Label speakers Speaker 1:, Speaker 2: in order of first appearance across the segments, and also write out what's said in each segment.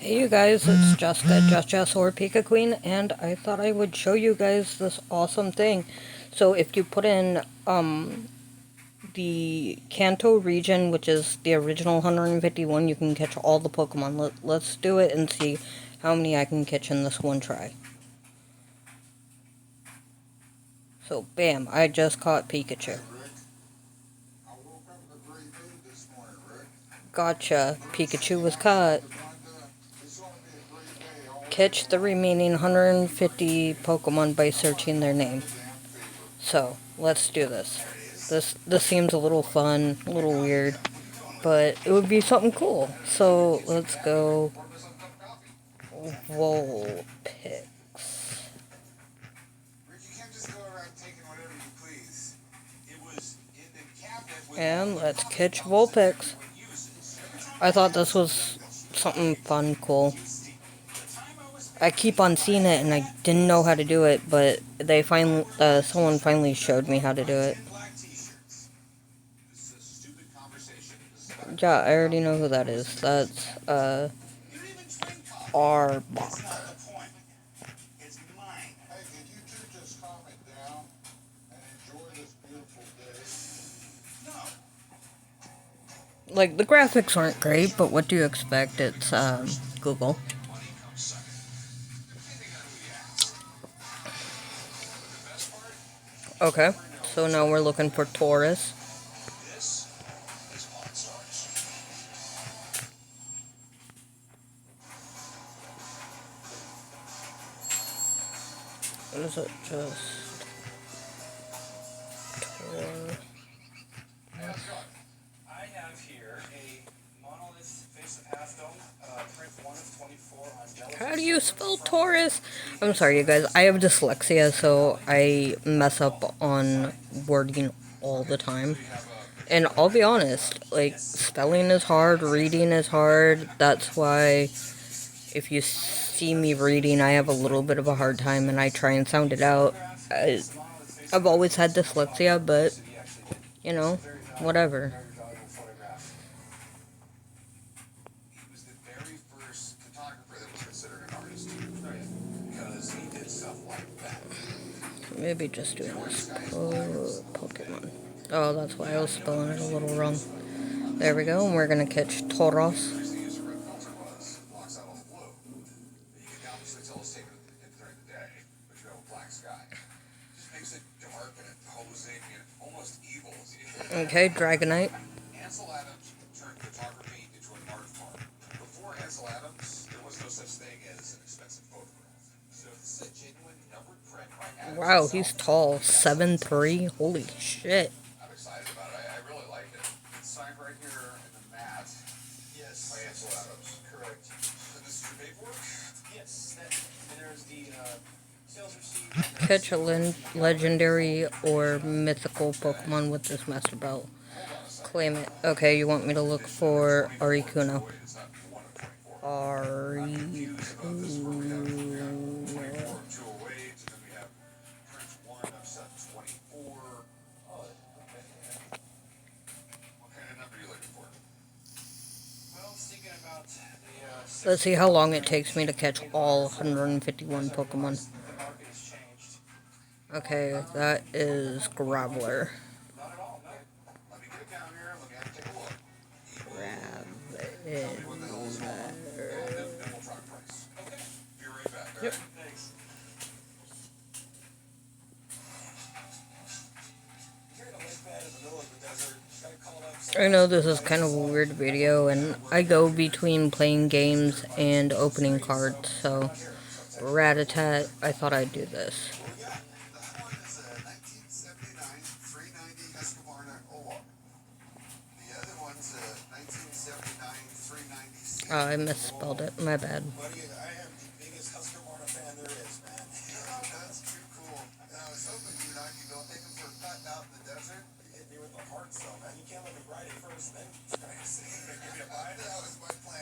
Speaker 1: Hey you guys, it's Jessica, Jess or Pika Queen, and I thought I would show you guys this awesome thing. So if you put in, the Kanto region, which is the original 151, you can catch all the Pokemon. Let's do it and see how many I can catch in this one try. So bam, I just caught Pikachu. Gotcha, Pikachu was caught. Catch the remaining 150 Pokemon by searching their name. So, let's do this. This seems a little fun, a little weird, but it would be something cool. So, let's go Vulpix. And let's catch Vulpix. I thought this was something fun, cool. I keep on seeing it and I didn't know how to do it, but someone finally showed me how to do it. Yeah, I already know who that is. That's, Arbok. Like, the graphics aren't great, but what do you expect? It's, Google. Okay, so now we're looking for Taurus. What is it? Just Taurus. I have here a monolith face of half dome, print 1 of 24 on How do you spell Taurus? I'm sorry, you guys. I have dyslexia, so I mess up on wording all the time. And I'll be honest, like, spelling is hard, reading is hard. That's why if you see me reading, I have a little bit of a hard time and I try and sound it out. I've always had dyslexia, but, you know, whatever. Maybe just doing this Pokemon. Oh, that's why I was spelling it a little wrong. There we go, and we're gonna catch Tauros. Okay, Dragonite. Wow, he's tall. 7'3". Holy shit. Catch a legendary or mythical Pokemon with this Master Belt. Claim it. Okay, you want me to look for Articuno. Articuno. Let's see how long it takes me to catch all 151 Pokemon. Okay, that is Graveler. Yep. I know this is kind of a weird video, and I go between playing games and opening cards, so Rattata, I thought I'd do this. Oh, I misspelled it, my bad.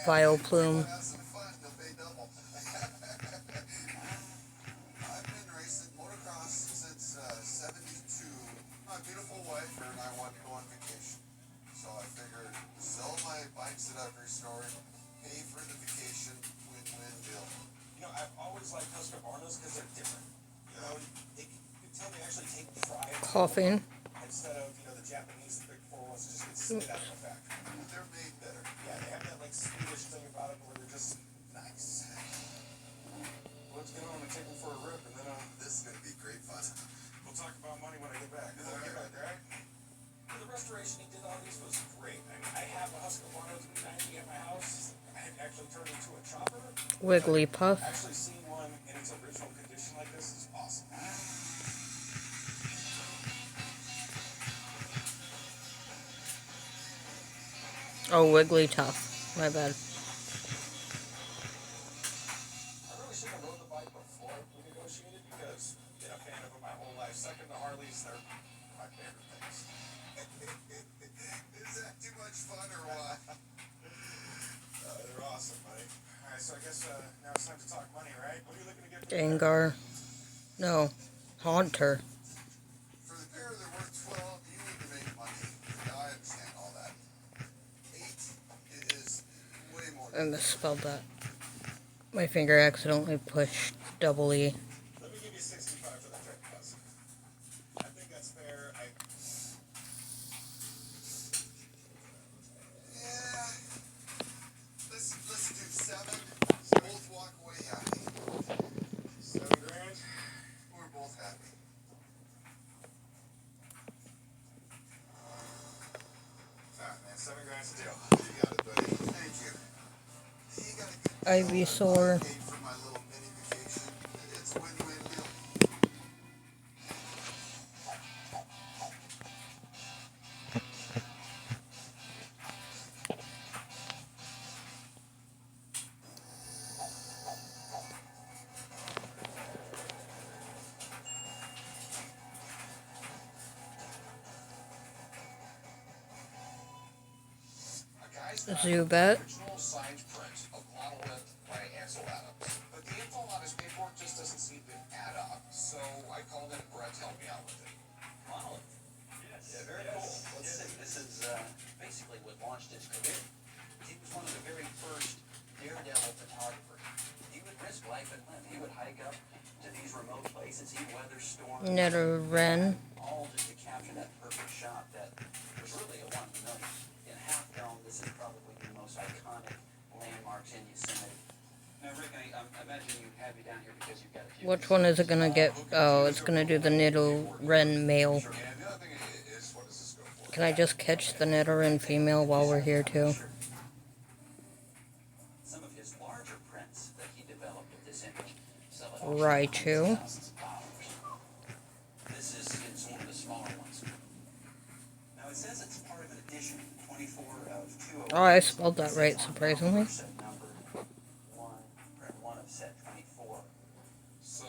Speaker 1: Vileplume.
Speaker 2: So I figured sell my bikes that I've restored, pay for the vacation
Speaker 1: coughing.
Speaker 2: Instead of, the Japanese big four ones just get spit out of the factory. They're made better. Yeah, they have that like Swedish thing about them where they're just nice. Let's get on and take them for a rip, and then this is gonna be great fun. We'll talk about money when I get back. Right? The restoration he did on these was great. I have a Husqvarna 390 at my house. I had actually turned into a chopper.
Speaker 1: Wigglypuff.
Speaker 2: Actually seeing one in its original condition like this is awesome.
Speaker 1: Oh, Wigglytuff. My bad.
Speaker 2: I really shouldn't have rode the bike before we negotiated because been a fan of them my whole life. Second to Harleys, they're my favorite things. Is that too much fun or what? They're awesome, buddy. Alright, so I guess now it's time to talk money, right? What are you looking to get?
Speaker 1: Gengar. No. Haunter.
Speaker 2: For the pair that worth 12, you need to make money. Now I understand all that. 8 is way more.
Speaker 1: I misspelled that. My finger accidentally pushed double E.
Speaker 2: Let me give you 65 for the trick bus. I think that's fair. Yeah. Let's do 7. So both walk away happy. 7 grand. We're both happy. Alright, man. 7 grand's a deal. You got it, buddy. Thank you. You got a good
Speaker 1: Ivysaur.
Speaker 2: paid for my little mini vacation. It's a win-win deal.
Speaker 1: Zubat.
Speaker 2: Original signed print of Monolith by Ansel Adams. But the info on his paperwork just doesn't seem to add up. So I called in Brett to help me out with it.
Speaker 3: Monolith. Yes. Yeah, very cool. Let's see. This is basically what launched his career. He was one of the very first daredevil photographers. He would risk life and limb. He would hike up to these remote places. He'd weather storms.
Speaker 1: Nidoran.
Speaker 3: All just to capture that perfect shot that was really a 1 in a million. In Half Dome, this is probably the most iconic landmarks in Yosemite. Now, Rick, I imagine you have you down here because you've got a few.
Speaker 1: Which one is it gonna get? Oh, it's gonna do the Nidoran male.
Speaker 2: And the other thing is, what does this go for?
Speaker 1: Can I just catch the Nidoran female while we're here too?
Speaker 3: Some of his larger prints that he developed with this image sell at
Speaker 1: Raichu.
Speaker 3: thousands of dollars. This is one of the smaller ones. Now it says it's part of an edition, 24 of 2.
Speaker 1: Oh, I spelled that right, surprisingly.
Speaker 3: Set number 1, print 1 of set 24.
Speaker 2: So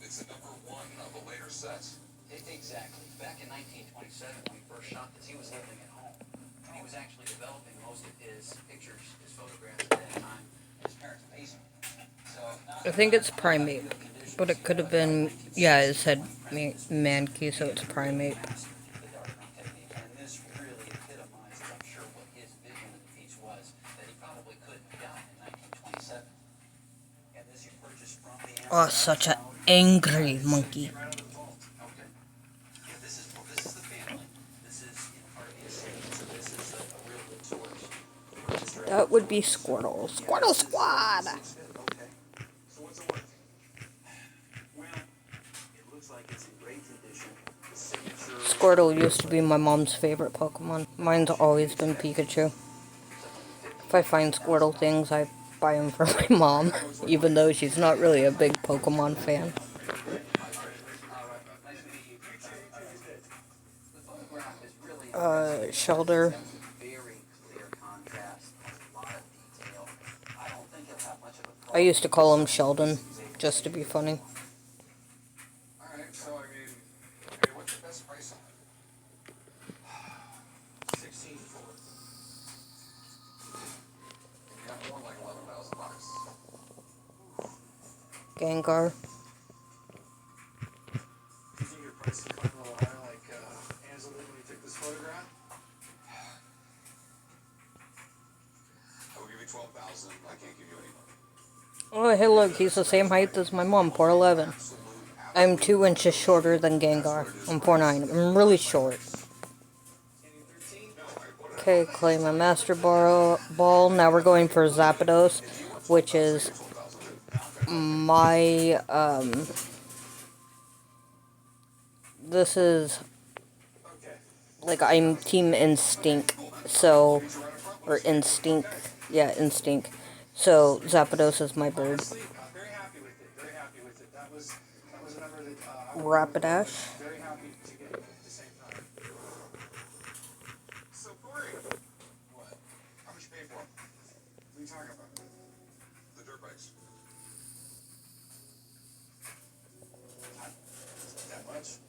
Speaker 2: it's a number 1 of a later set.
Speaker 3: Exactly. Back in 1927, when he first shot this, he was living at home. He was actually developing most of his pictures, his photographs at that time, in his parents' basement. So,
Speaker 1: I think it's Primate, but it could have been, yeah, it said Mankey, so it's Primate.
Speaker 3: the darkening technique, and this really epitomized, I'm sure, what his vision of the piece was that he probably couldn't have done in 1927. And this you purchased from the
Speaker 1: Oh, such an angry monkey.
Speaker 3: right out of the vault. Okay. Yeah, this is the family. This is part of the estate, so this is a real good source.
Speaker 1: That would be Squirtle. Squirtle Squad!
Speaker 3: Okay.
Speaker 2: So what's it worth?
Speaker 3: Well, it looks like it's in great condition. The signature.
Speaker 1: Squirtle used to be my mom's favorite Pokemon. Mine's always been Pikachu. If I find Squirtle things, I buy them for my mom, even though she's not really a big Pokemon fan.
Speaker 3: The photograph is really
Speaker 1: Shelter.
Speaker 3: very clear contrast, a lot of detail. I don't think you'll have much of a
Speaker 1: I used to call him Sheldon, just to be funny.
Speaker 2: Alright, so I mean, hey, what's the best price on it? 16 for it. You got more like $11,000.
Speaker 1: Gengar.
Speaker 2: You think your price is quite a little higher like Ansel did when he took this photograph? I will give you 12,000. I can't give you any money.
Speaker 1: Oh, hey look, he's the same height as my mom, poor 11.
Speaker 2: Absolute
Speaker 1: I'm 2 inches shorter than Gengar. I'm 4'9". I'm really short. Okay, claim my Master Ball. Now we're going for Zapdos, which is my, this is, like, I'm Team Instinct, so, or Instinct, yeah, Instinct. So, Zapdos is my bird.
Speaker 2: Honestly, very happy with it. Very happy with it. That was a number that I
Speaker 1: Rapidash.
Speaker 2: very happy to get at the same time. So Corey, what? How much you pay for them? What are you talking about? The dirt bikes. That much?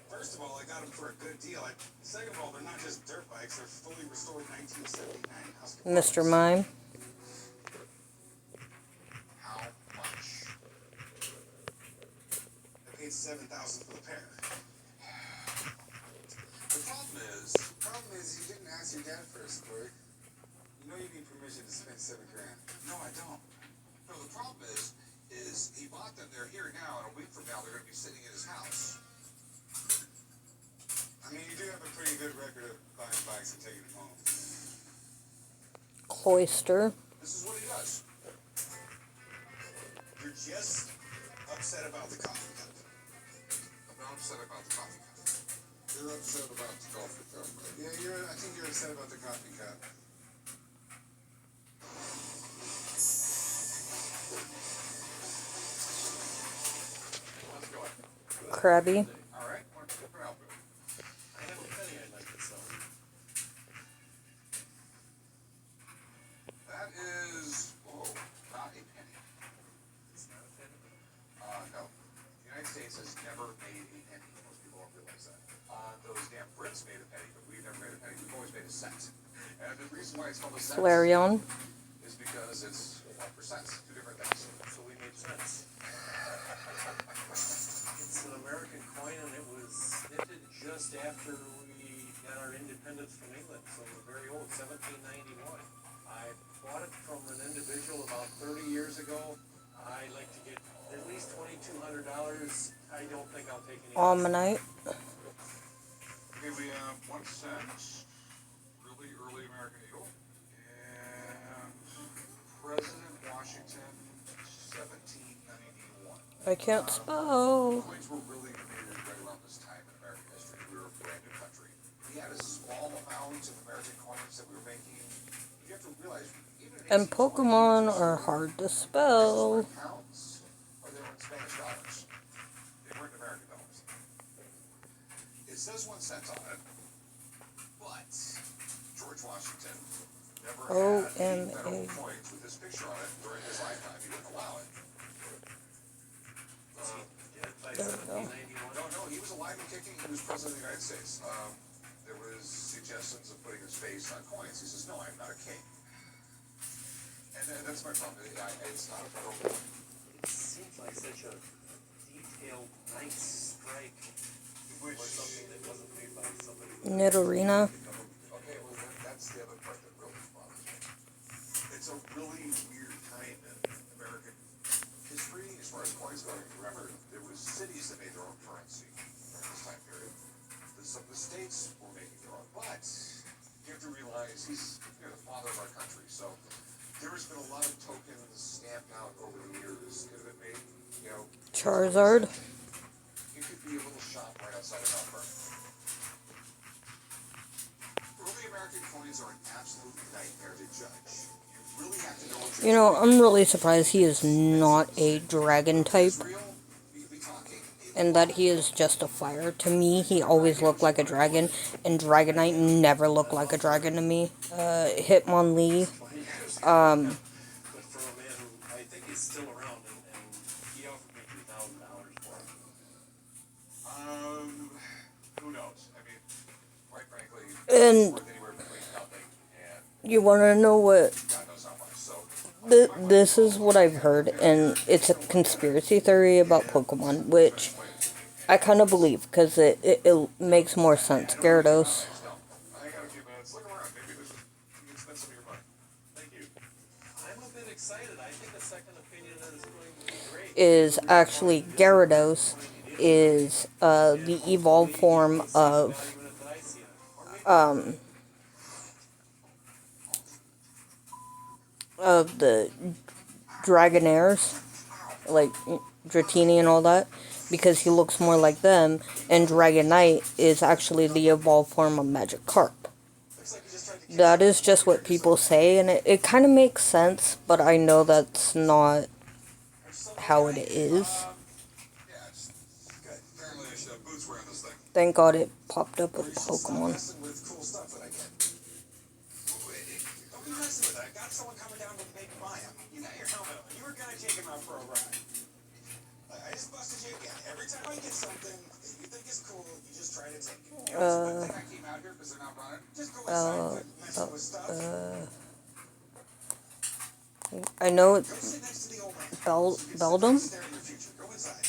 Speaker 2: First of all, I got them for a good deal. Second of all, they're not just dirt bikes; they're fully restored 1979 Husky.
Speaker 1: Mr. Mime.
Speaker 2: How much? I paid $7,000 for the pair. The problem is you didn't ask your dad first, Corey. You know you need permission to spend $7 grand. No, I don't. No, the problem is he bought them. They're here now, and a week from now they're going to be sitting in his house. I mean, you do have a pretty good record of buying bikes and taking them home.
Speaker 1: Cloyster.
Speaker 2: This is what he does. You're just upset about the coffee cup. I'm not upset about the coffee cup. You're upset about the coffee cup. Yeah, I think you're upset about the coffee cup. How's it going?
Speaker 1: Krabby.
Speaker 2: All right. What can I help you? I have a penny I'd like to sell. That is, not a penny. It's not a penny? No. The United States has never made a penny. Most people don't realize that. Those damn Brits made a penny, but we've never made a penny. We've always made a cent. And the reason why it's called a cent
Speaker 1: Flareon.
Speaker 2: is because it's 1%. Two different things. So we made cents.
Speaker 4: It's an American coin, and it was minted just after we got our independence from England, so we're very old, 1791. I bought it from an individual about 30 years ago. I like to get at least $2,200. I don't think I'll take any.
Speaker 1: Almanite.
Speaker 2: Okay, we have 1 cent. Really early American Eagle. And President Washington, 1791.
Speaker 1: I can't spell.
Speaker 2: Coins were really created right around this time in American history. We were a brand new country. We had a small amount of American coins that we were making. You have to realize, even in
Speaker 1: And Pokemon are hard to spell.
Speaker 2: pounds, or they were in Spanish dollars. They weren't American dollars. It says 1 cent on it, but George Washington never had federal coins with his picture on it during his lifetime. He wouldn't allow it.
Speaker 4: By
Speaker 1: There we go.
Speaker 4: 1791.
Speaker 2: No, he was alive and kicking. He was president of the United States. There was suggestions of putting his face on coins. He says, no, I'm not a king. And that's my problem. It's not a federal coin.
Speaker 4: It seems like such a detailed, nice strike for something that wasn't made by somebody.
Speaker 1: Nidorina.
Speaker 2: Okay, well, that's the other part that really bothers me. It's a really weird time in American history as far as coins go. Remember, there was cities that made their own currency during this time period. Some of the states were making their own, but you have to realize he's the father of our country. So there has been a lot of tokens stamped out over the years that have been made.
Speaker 1: Charizard.
Speaker 2: It could be a little shop right outside of Melbourne. Early American coins are an absolute nightmare to judge. You really have to know what
Speaker 1: You know, I'm really surprised he is not a dragon type.
Speaker 2: real. We talking.
Speaker 1: And that he is just a fire. To me, he always looked like a dragon. And Dragonite never looked like a dragon to me. Hitmonlee.
Speaker 4: But for a man who, I think he's still around, and he offered me $2,000 for it.
Speaker 2: Who knows? I mean, quite frankly,
Speaker 1: And
Speaker 2: worth anywhere between nothing and
Speaker 1: you want to know what?
Speaker 2: God knows how much. So
Speaker 1: This is what I've heard, and it's a conspiracy theory about Pokemon, which I kind of believe, because it makes more sense. Gyarados
Speaker 2: I got a few minutes. Look around. Maybe you can spend some of your money.
Speaker 4: Thank you. I'm a bit excited. I think a second opinion is going to be great.
Speaker 1: is actually Gyarados, is the evolved form of the Dragonairs, like Dratini and all that, because he looks more like them, and Dragonite is actually the evolved form of Magikarp. That is just what people say, and it kind of makes sense, but I know that's not how it is. Thank God it popped up with Pokemon.
Speaker 2: Don't be messing with it. I got someone coming down to make Maya. You got your helmet on. You were gonna take him out for a ride. I just busted you again. Every time I get something that you think is cool, you just try to take it. You know, I came out here because they're not running. Just go inside, quit messing with stuff.
Speaker 1: I know
Speaker 2: Go
Speaker 1: it's
Speaker 2: sit next to the old man.
Speaker 1: Beldum?
Speaker 2: Stare at your future. Go inside.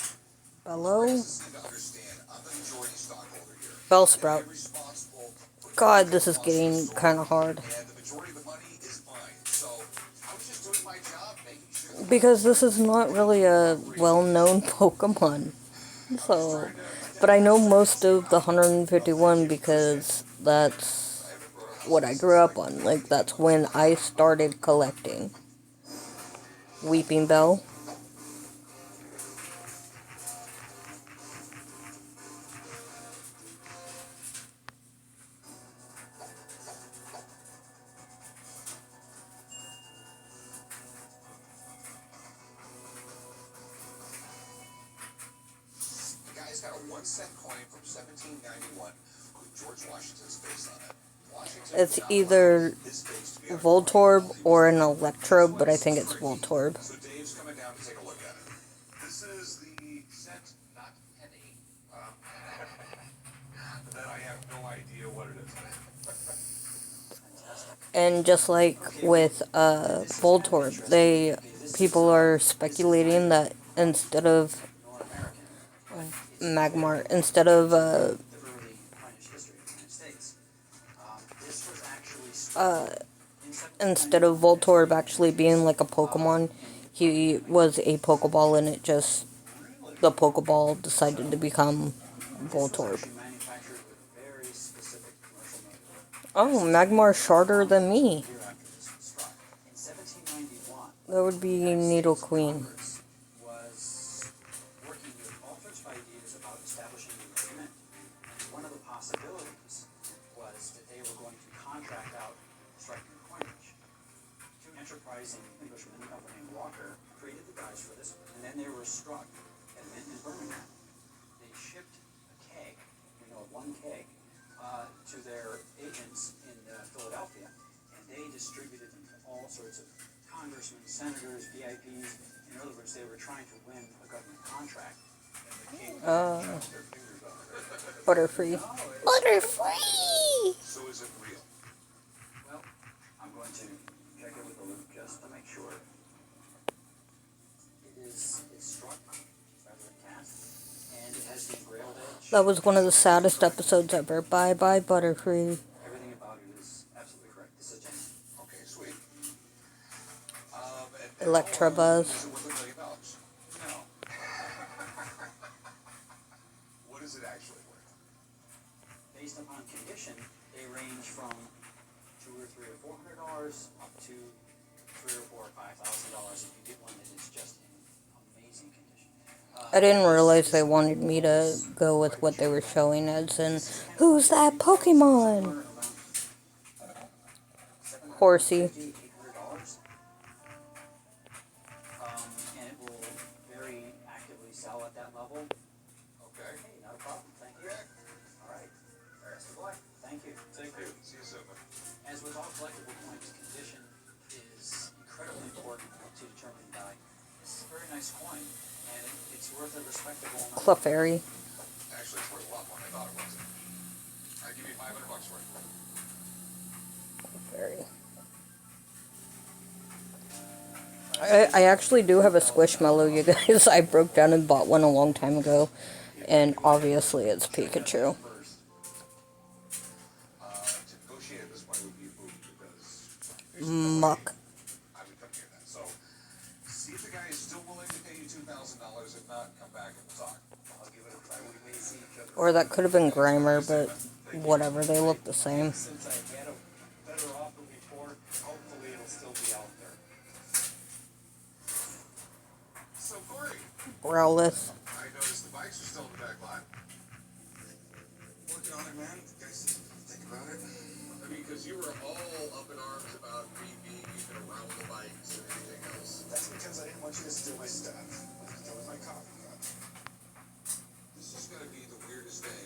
Speaker 1: Bello?
Speaker 2: Just need to understand, I'm the majority stockholder here.
Speaker 1: Bellsprout.
Speaker 2: I'm responsible for
Speaker 1: God, this is getting kind of hard.
Speaker 2: and the majority of the money is mine. So I was just doing my job, making sure.
Speaker 1: Because this is not really a well-known Pokemon. So, but I know most of the 151 because that's what I grew up on. Like, that's when I started collecting. Weeping Bell.
Speaker 2: The guy's got a 1-cent coin from 1791 with George Washington's face on it. Washington
Speaker 1: It's
Speaker 2: would not
Speaker 1: either
Speaker 2: allow his face to be on a
Speaker 1: Voltorb
Speaker 2: coin.
Speaker 1: or an Electrode, but I think it's Voltorb.
Speaker 2: So Dave's coming down to take a look at it. This is the cent, not penny. Then I have no idea what it is.
Speaker 1: And just like with Voltorb, people are speculating that instead of Magmar, instead of Voltorb actually being like a Pokemon, he was a Pokeball, and the Pokeball decided to become Voltorb. Oh, Magmar's shorter than me. That would be Nidoqueen.
Speaker 3: Was working with all sorts of ideas about establishing an agreement. One of the possibilities was that they were going to contract out striking coinage. Two enterprising Englishmen, a company named Walker, created the guys for this, and then they were struck at a mint in Birmingham. They shipped a keg, one keg, to their agents in Philadelphia, and they distributed them to all sorts of congressmen, senators, VIPs. In other words, they were trying to win a government contract.
Speaker 1: Butterfree. Butterfree!
Speaker 2: So is it real?
Speaker 3: Well, I'm going to check it with the loop just to make sure. It's struck rather than cast, and it has the engraved edge.
Speaker 1: That was one of the saddest episodes ever. Bye bye, Butterfree.
Speaker 3: Everything about it is absolutely correct. This is genuine.
Speaker 2: Okay, sweet.
Speaker 1: Electabuzz.
Speaker 2: Is it worth $1 million?
Speaker 3: No.
Speaker 2: What is it actually worth?
Speaker 3: Based upon condition, they range from $200 or $300 or $400 up to $3,000 or $4,000 or $5,000 if you get one that is just in amazing condition.
Speaker 1: I didn't realize they wanted me to go with what they were showing as in, who's that Pokemon? Horsey.
Speaker 3: $800. And it will very actively sell at that level.
Speaker 2: Okay.
Speaker 3: Hey, not a problem. Thank you. All right. Best of luck. Thank you.
Speaker 2: Thank you. See you soon.
Speaker 3: As with all collectible coins, condition is incredibly important to determine value. This is a very nice coin, and it's worth a respectable amount.
Speaker 1: Clefairy.
Speaker 2: Actually, it's worth a lot more than I thought it was. I'll give you $500 for it.
Speaker 1: Clefairy. I actually do have a Squishmallow, you guys. I broke down and bought one a long time ago. And obviously it's Pikachu.
Speaker 2: To negotiate at this point would be a move because
Speaker 1: Muck.
Speaker 2: I would come here then. So, see if the guy is still willing to pay you $2,000. If not, come back and we'll talk.
Speaker 4: I'll give it a try. We may see each other.
Speaker 1: Or that could have been Grimer, but whatever, they look the same.
Speaker 4: Since I had a better offer before, hopefully it'll still be out there.
Speaker 2: So, Corey,
Speaker 1: Growlithe.
Speaker 2: I noticed the bikes are still in the back lot. Working on it, man. You guys think about it?
Speaker 5: I mean, because you were all up in arms about me being even around the bikes and everything else.
Speaker 2: That's because I didn't want you to steal my stuff. That was my coffee cup. This is gonna be the weirdest day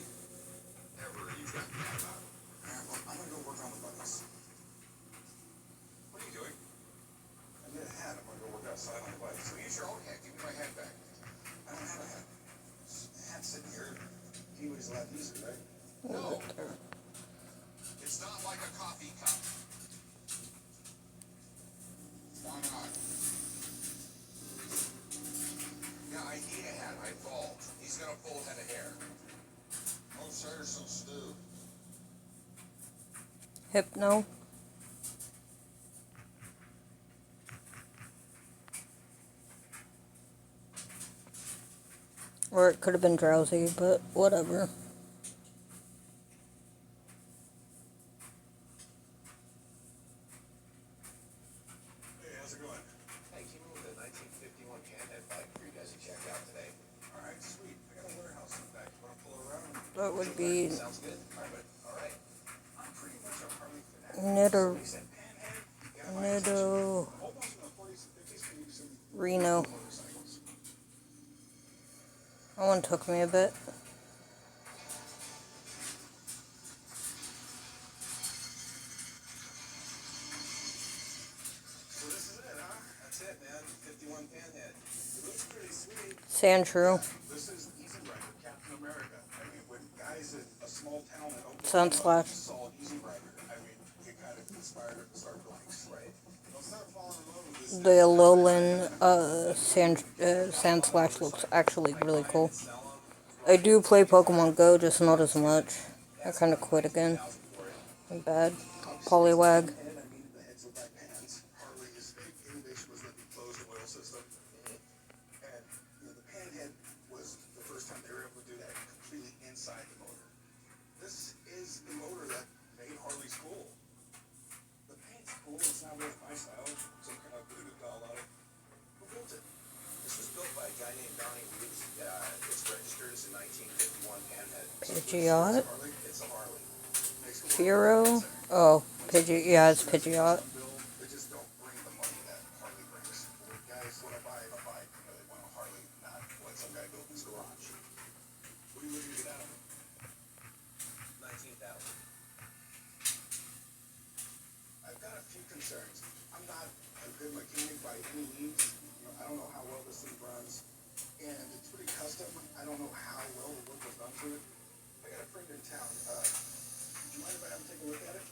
Speaker 2: ever you've got mad about. Alright, well, I'm gonna go work on the buttons. What are you doing? I need a hat. I'm gonna go work outside on the bike. So use your own hat. Give me my hat back. I don't have a hat. The hat's sitting here. Anybody's allowed to use it, right? No. It's not like a coffee cup. Why not? Yeah, I need a hat. I'm bald. He's got a full head of hair. Oh, sorry, so stew.
Speaker 1: Hypno. Or it could have been Drowsy, but whatever.
Speaker 2: Hey, how's it going?
Speaker 3: Hey, came in with a 1951 Panhead bike for you guys to check out today.
Speaker 2: All right, sweet. I got a warehouse in the back. You want to pull around?
Speaker 1: That would be
Speaker 3: Sounds good. All right.
Speaker 2: I'm pretty much a Harley fanatic.
Speaker 1: Nido.
Speaker 2: He said, Panhead, you gotta buy this.
Speaker 1: Nido.
Speaker 2: Almost in the 40s and 50s, can use some
Speaker 1: Reno.
Speaker 2: motorcycles.
Speaker 1: That one took me a bit.
Speaker 2: So this is it, huh?
Speaker 4: That's it, man. 51 Panhead.
Speaker 2: It looks pretty sweet.
Speaker 1: Sandshrew.
Speaker 2: This is Easy Rider, Captain America. I mean, when guys in a small town in
Speaker 1: Sunslash.
Speaker 2: saw Easy Rider, I mean, it kind of inspired them to start bikes, right? They'll start falling in love with this.
Speaker 1: The Alolan Sandslash looks actually really cool. I do play Pokemon Go, just not as much. I kind of quit again. I'm bad. Poliwag.
Speaker 2: And I mean, the heads look like pans. Harley's big innovation was that they closed the oil system. And, you know, the Panhead was the first time they were able to do that completely inside the motor. This is the motor that made Harley's cool. The paint's cool, it's not really my style, some kind of voodoo doll on it. Who built it?
Speaker 3: This was built by a guy named Donnie Reeves. It's registered as a 1951 Panhead.
Speaker 1: Pidgeot.
Speaker 2: Harley?
Speaker 3: It's a Harley.
Speaker 2: Makes the
Speaker 1: Firo. Oh, Pidgeot. Yeah, it's Pidgeot.
Speaker 2: They just don't bring the money that Harley brings. When guys want to buy a bike, you know, they want a Harley, not what some guy built in his garage. What are you looking to get out of it?
Speaker 4: 19,000.
Speaker 2: I've got a few concerns. I'm not a good mechanic by any means. You know, I don't know how well this thing runs, and it's pretty custom. I don't know how well the work was done to it. I got a friend in town. Would you mind if I have him take a look at it?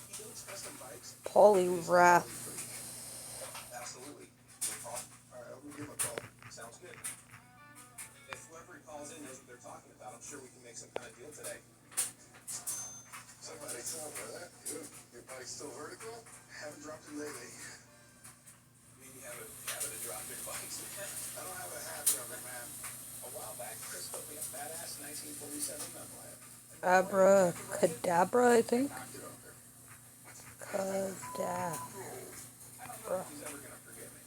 Speaker 2: He builds custom bikes.
Speaker 1: Poliwrath.
Speaker 3: Absolutely. No problem.
Speaker 2: All right, I'll go give him a call.
Speaker 3: Sounds good.
Speaker 4: If whoever he calls in knows what they're talking about, I'm sure we can make some kind of deal today.
Speaker 2: Somebody tell me that. Your bike's still vertical? Haven't dropped it lately.
Speaker 4: I mean, you have a habit of dropping bikes, man.
Speaker 2: I don't have a habit of it, man.
Speaker 3: A while back, Chris built me a badass 1947 Memoir.
Speaker 1: Abracadabra, I think.
Speaker 2: Knocked it over.
Speaker 1: Cadabra.
Speaker 3: I don't know if he's ever going to forgive me.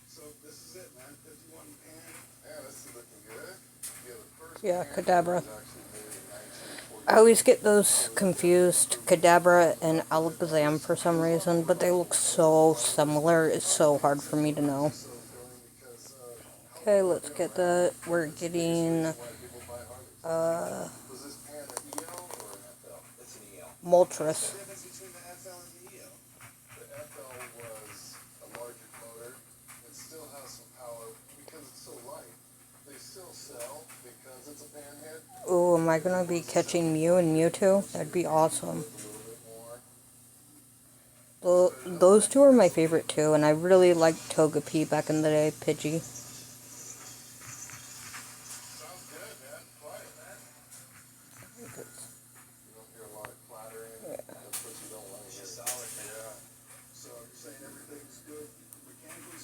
Speaker 2: So this is it, man. 51 pan. Yeah, this is looking good. Yeah, the first
Speaker 1: Yeah,
Speaker 2: pan
Speaker 1: Kadabra.
Speaker 2: was actually made in 1940.
Speaker 1: I always get those confused, Kadabra and Alakazam for some reason, but they look so similar, it's so hard for me to know.
Speaker 2: So going because
Speaker 1: Okay, let's get that. We're getting,
Speaker 2: why people buy Harleys. Was this pan an EL or an FL?
Speaker 3: It's an EL.
Speaker 1: Moltres.
Speaker 2: The difference between the FL and the EL? The FL was a larger motor. It still has some power because it's so light. They still sell because it's a panhead.
Speaker 1: Ooh, am I gonna be catching Mew and Mewtwo? That'd be awesome.
Speaker 2: A little bit more.
Speaker 1: Those two are my favorite too, and I really liked Togepi back in the day, Pidgey.
Speaker 2: Sounds good, man. Quiet, man. You don't hear a lot of clattering. That's what you don't want to hear.
Speaker 4: Solid, man.
Speaker 2: Yeah. So you're saying everything's good mechanically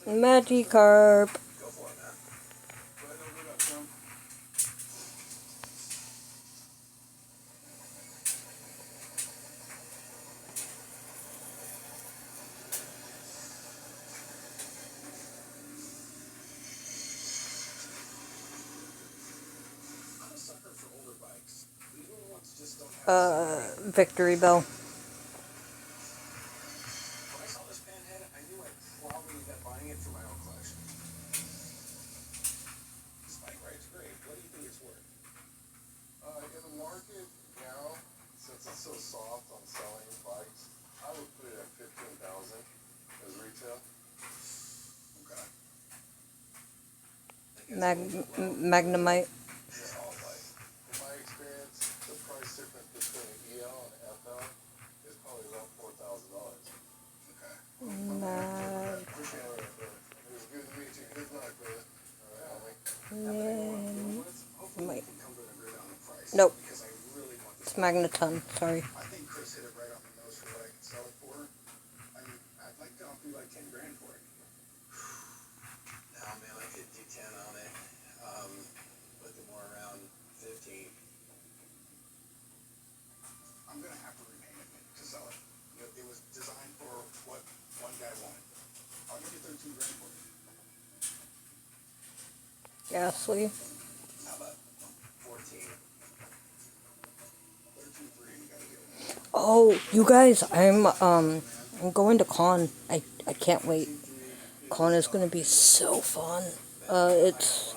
Speaker 1: Magikarp.
Speaker 2: Go for it, man. Go ahead and open it up, Tim. I'm a sucker for older bikes. The newer ones just don't have the same.
Speaker 1: Victory Bell.
Speaker 2: When I saw this Panhead, I knew I'd probably end up buying it for my own collection. This bike ride's great. What do you think it's worth?
Speaker 5: In the market now, since it's so soft on selling bikes, I would put it at 15,000 as retail.
Speaker 2: Okay.
Speaker 1: Magnemite.
Speaker 2: Solid bike.
Speaker 5: In my experience, the price difference between an EL and an FL is probably about $4,000.
Speaker 2: Okay.
Speaker 1: Mag.
Speaker 2: Appreciate it.
Speaker 5: It was good to meet you. Good luck, brother. All right,
Speaker 2: Hopefully we can come to an agreement on the price.
Speaker 1: Nope.
Speaker 2: Because I really want this.
Speaker 1: It's Magneton. Sorry.
Speaker 2: I think Chris hit it right on the nose for what I can sell it for. I mean, I'd like to offer you like 10 grand for it.
Speaker 3: No, man, I could do 10 on it. Looking more around 15.
Speaker 2: I'm gonna have to repaint it to sell it. You know, it was designed for what one guy wanted. I'll give you 13 grand for it.
Speaker 1: Ghastly.
Speaker 3: How about 14?
Speaker 2: 13.3, we gotta do it.
Speaker 1: Oh, you guys, I'm going to con. I can't wait. Con is gonna be so fun. It's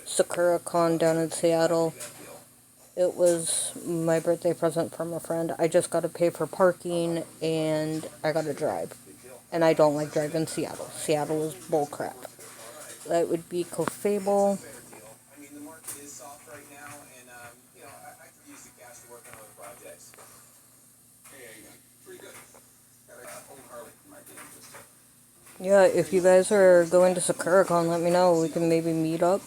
Speaker 1: Sakura Con down in Seattle. It was my birthday present from a friend. I just gotta pay for parking and I gotta drive. And I don't like driving Seattle. Seattle is bullcrap. That would be Cofable.
Speaker 3: I mean, the market is soft right now, and, you know, I could use the cash to work on other projects.
Speaker 2: Hey, how you doing? Pretty good. Got a old Harley might be interested.
Speaker 1: Yeah, if you guys are going to Sakura Con, let me know. We can maybe meet up.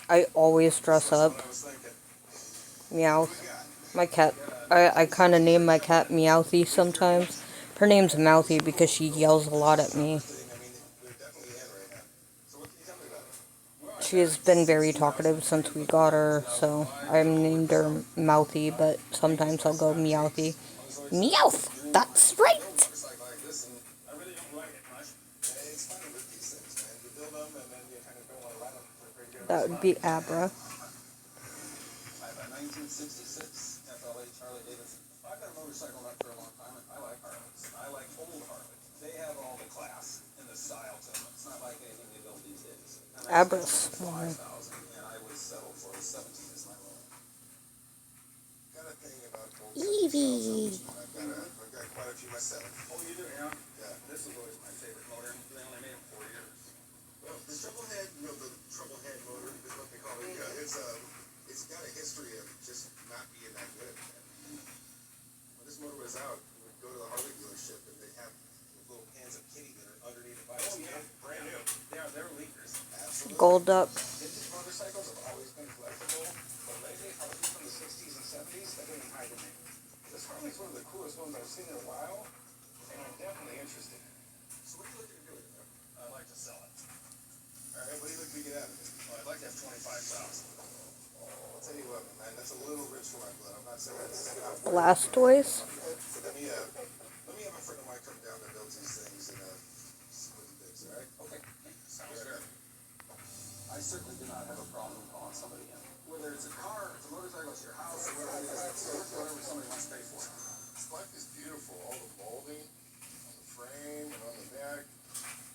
Speaker 1: I always dress up.
Speaker 2: What I was thinking.
Speaker 1: Meow.
Speaker 2: What we got?
Speaker 1: My cat, I kind of name my cat Meowthy sometimes. Her name's Mouthy because she yells a lot at me.
Speaker 2: I mean, they're definitely in right now. So what can you tell me about it?
Speaker 1: She has been very talkative since we got her, so I named her Mouthy, but sometimes I'll go Meowthy. Meowth! That's right!
Speaker 2: Motorcycle like this, and I really don't like it much. It's funny with these things, man. You build them, and then you kind of don't want to ride them for a great deal of
Speaker 1: That would be Abra.
Speaker 2: I have a 1966 FLA Harley Davidson. I've had a motorcycle nut for a long time, and I like Harleys. I like old Harleys. They have all the class and the style to them. It's not like anything they build these days. And I
Speaker 1: Abra.
Speaker 2: spent 5,000, and I was settled for a 17 as my limit. Got a thing about old
Speaker 1: Eevee.
Speaker 2: I've got quite a few myself. Oh, you do, yeah? Yeah. This was always my favorite motor. They only made them 4 years. Well, the Troublehead, you know, the Troublehead motor is what they call it. Yeah, it's got a history of just not being that good. When this motor was out, we would go to the Harley dealership and they have little cans of kitty that are underneath the bike. Oh, yeah, brand new. They're leakers. Absolutely.
Speaker 1: Gold Duck.
Speaker 2: Vintage motorcycles have always been collectible, but lately, Harleys from the 60s and 70s have been hibernate. This Harley's one of the coolest ones I've seen in a while, and I'm definitely interested. So what are you looking to do with it? I'd like to sell it. All right, what do you look to get out of it? Well, I'd like to have 25,000. I'll tell you what, man, that's a little rich for my blood. I'm not saying that's not worth it.
Speaker 1: Blastoise.
Speaker 2: So let me have a friend of mine come down that builds these things and split the bids, all right? Okay. Sounds good.
Speaker 3: I certainly do not have a problem calling somebody in.
Speaker 2: Whether it's a car, it's a motorcycle, it's your house, or whatever it is, it's worth whatever somebody wants to pay for it.
Speaker 5: This bike is beautiful. All the molding on the frame and on the back.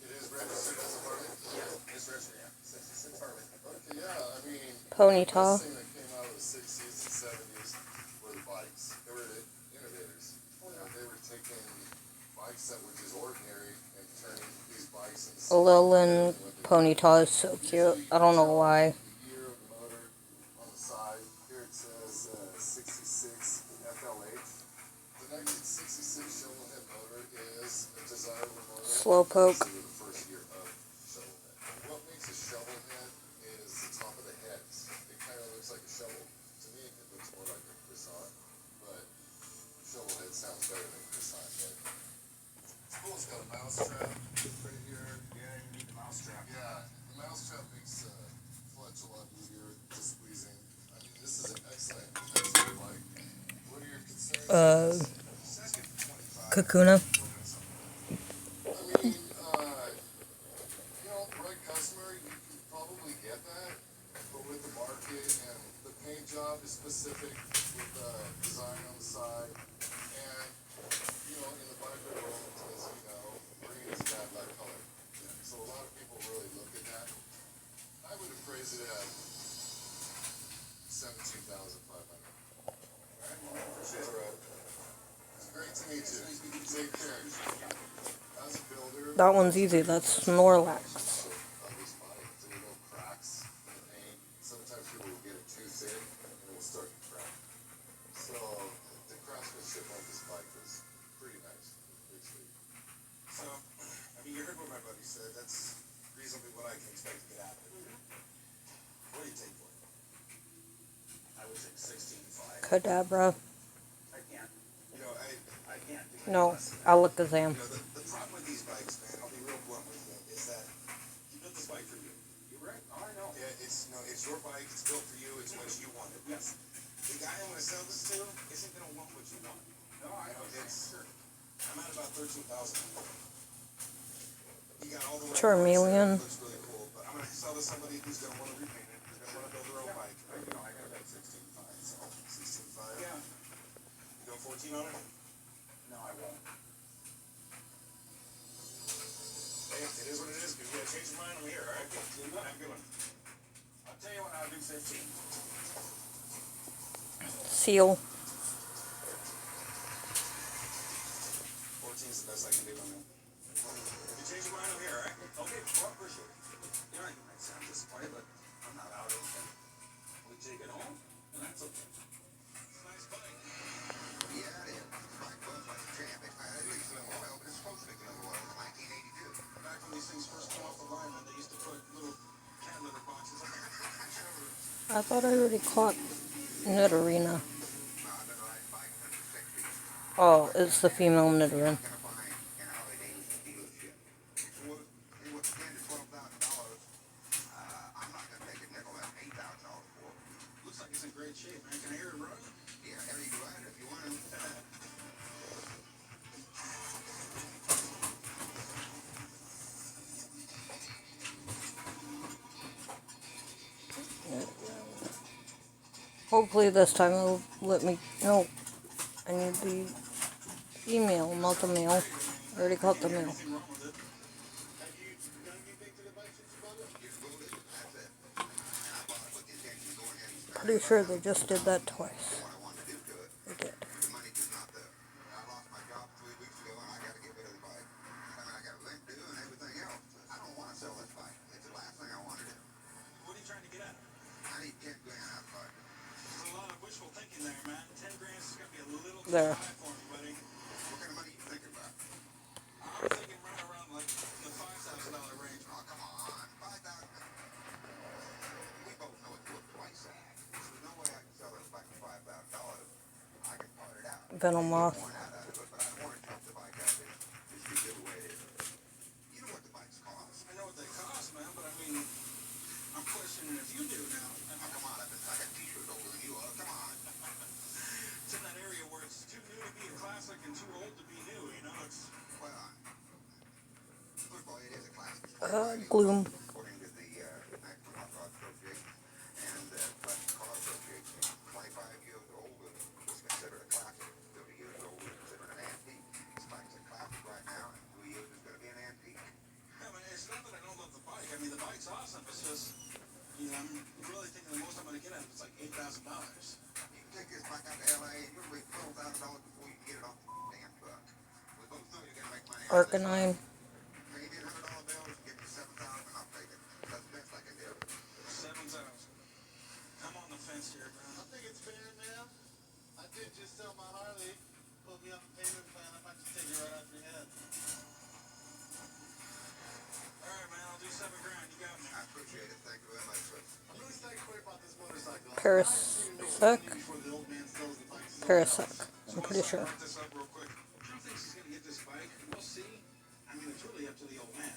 Speaker 5: It is registered as a Harley.
Speaker 2: Yeah, it's registered, yeah. 66 Harley.
Speaker 5: Okay, yeah, I mean,
Speaker 1: Ponyta.
Speaker 5: the thing that came out of the 60s and 70s were the bikes. They were the innovators. They were taking bikes that were just ordinary and turning these bikes into something
Speaker 1: Lilin Ponyta is so cute. I don't know why.
Speaker 5: the year of the motor on the side. Here it says 66 FLH. The 1966 Shovelhead motor is a desirable motor.
Speaker 1: Slowpoke.
Speaker 5: Considered the first year of Shovelhead. What makes a Shovelhead is the top of the heads. It kind of looks like a shovel. To me, it looks more like a croissant, but Shovelhead sounds better than croissant head.
Speaker 2: It's cool, it's got a mouse.
Speaker 1: Kakuna.
Speaker 5: I mean, you know, the right customer, you can probably get that, but with the market and the paint job is specific with the design on the side, and, you know, in the biker world, as you know, green is a bad light color. So a lot of people really look at that. I would appraise it at 17,500. Alright. It's great to meet you. Take care. As a builder,
Speaker 1: That one's easy. That's Snorlax.
Speaker 5: of this bike, so you know cracks in the paint. Sometimes people will get it too thick and it will start to crack. So the craftsmanship of this bike is pretty nice. Pretty sweet.
Speaker 2: So, I mean, you heard what my buddy said. That's reasonably what I can expect to get out of it. What do you take for it?
Speaker 3: I would say 16.5.
Speaker 1: Kadabra.
Speaker 3: I can't.
Speaker 2: You know,
Speaker 3: I can't do it.
Speaker 1: No, Alakazam.
Speaker 2: you know, the problem with these bikes, man, I'll be real blunt with you, is that you built this bike for you.
Speaker 3: You're right. Oh, I know.
Speaker 2: Yeah, it's your bike. It's built for you. It's what you wanted.
Speaker 3: Yes.
Speaker 2: The guy I'm going to sell this to isn't going to want what you want.
Speaker 3: No, I
Speaker 2: You know,
Speaker 3: know.
Speaker 2: it's. I'm at about 13,000. You got all the right
Speaker 1: Charmeleon.
Speaker 2: parts there. It looks really cool, but I'm going to sell to somebody who's going to want to repaint it. Who's going to want to build their own bike.
Speaker 3: I know. I got about 16.5. So.
Speaker 2: 16.5.
Speaker 3: Yeah.
Speaker 2: You go 14 on it.
Speaker 3: No, I won't.
Speaker 2: Hey, it is what it is. But you got to change your mind. I'm here. All right. Have a good one.
Speaker 3: I'll tell you what. I'll do 15.
Speaker 1: Seal.
Speaker 2: 14 is the best I can do on that. If you change your mind, I'm here. All right.
Speaker 3: Okay. Well, appreciate it. You know, you might sound disappointed, but I'm not out of it. We take it home, and that's okay.
Speaker 2: It's a nice bike.
Speaker 6: Yeah, it is. Right, well, like a champ. It's not at least a little oil, but it's supposed to be a little oil. It's 1982.
Speaker 2: Back when these things first came off the line, man, they used to put little cat litter boxes on them.
Speaker 1: I thought I already caught Nidorina.
Speaker 6: No, I've been riding bikes since the 60s.
Speaker 1: Oh, it's the female Nidoran.
Speaker 6: Gonna find in a Harley Davidson dealership. It was $10,000 to $12,000. I'm not gonna take a nickel at $8,000 for it.
Speaker 2: Looks like it's in great shape, man. Can I hear it run?
Speaker 6: Yeah, hell, you can ride it if you want to.
Speaker 1: Hopefully this time it'll let me. No, I need the email, not the mail. I already got the mail.
Speaker 2: Nothing wrong with it. Have you done anything to the bike since you bought it?
Speaker 6: Just glued it, that's it. And I bought it with the intention of going ahead and start
Speaker 1: Pretty sure they just did that twice.
Speaker 6: what I wanted to do to it.
Speaker 1: They did.
Speaker 6: The money is not there. I lost my job 3 weeks ago and I got to get rid of the bike. I mean, I got rent due and everything else. I don't want to sell this bike. It's the last thing I want to do.
Speaker 2: What are you trying to get at?
Speaker 6: I need 10 grand out of it.
Speaker 2: There's a lot of wishful thinking there, man. 10 grand is going to be a little too
Speaker 1: There.
Speaker 2: high for me, buddy.
Speaker 6: What kind of money you thinking about?
Speaker 2: I'm thinking right around like the $5,000 range.
Speaker 6: Oh, come on. 5,000. We both know it's worth twice that. There's no way I can sell this bike for $5,000. I can part it out.
Speaker 1: Venomoth.
Speaker 6: Point out of it, but I don't want to touch the bike out there. Just keep it the way it is. You know what the bikes cost.
Speaker 2: I know what they cost, man, but I mean, I'm questioning if you do now.
Speaker 6: Oh, come on. I got t-shirts older than you are. Come on.
Speaker 2: It's in that area where it's too new to be a classic and too old to be new, you know? It's
Speaker 6: Well, first of all, it is a classic.
Speaker 1: Gloom.
Speaker 6: According to the National Hot Rod Association and the Classic Car Association, 25 years old is considered a classic. 30 years old is considered an antique. This bike's a classic right now, and 3 years is going to be an antique.
Speaker 2: I mean, it's not that I don't love the bike. I mean, the bike's awesome. It's just, you know, I'm really thinking the most I'm going to get at it is like $8,000.
Speaker 6: You can take this bike out to LA and you'll raise $12,000 before you can get it off the damn truck. We both know you're going to make money out of this.
Speaker 1: Arcanine.
Speaker 6: Pay me $100 bills, give me $7,000, and I'll take it. That's the best I can do.
Speaker 2: 7,000. I'm on the fence here, man.
Speaker 7: I think it's fair, man. I did just sell my Harley, put me on the payment plan. I might just take it right off your head.
Speaker 2: All right, man, I'll do 7 grand. You got me.
Speaker 6: I appreciate it. Thank you very much, sir.
Speaker 7: I'm really psyched for you about this motorcycle.
Speaker 1: Parasec.
Speaker 7: Before the old man sells the bike.
Speaker 1: Parasec. I'm pretty sure.
Speaker 2: Wrap this up real quick. Drew thinks he's going to get this bike. We'll see. I mean, it's really up to the old man.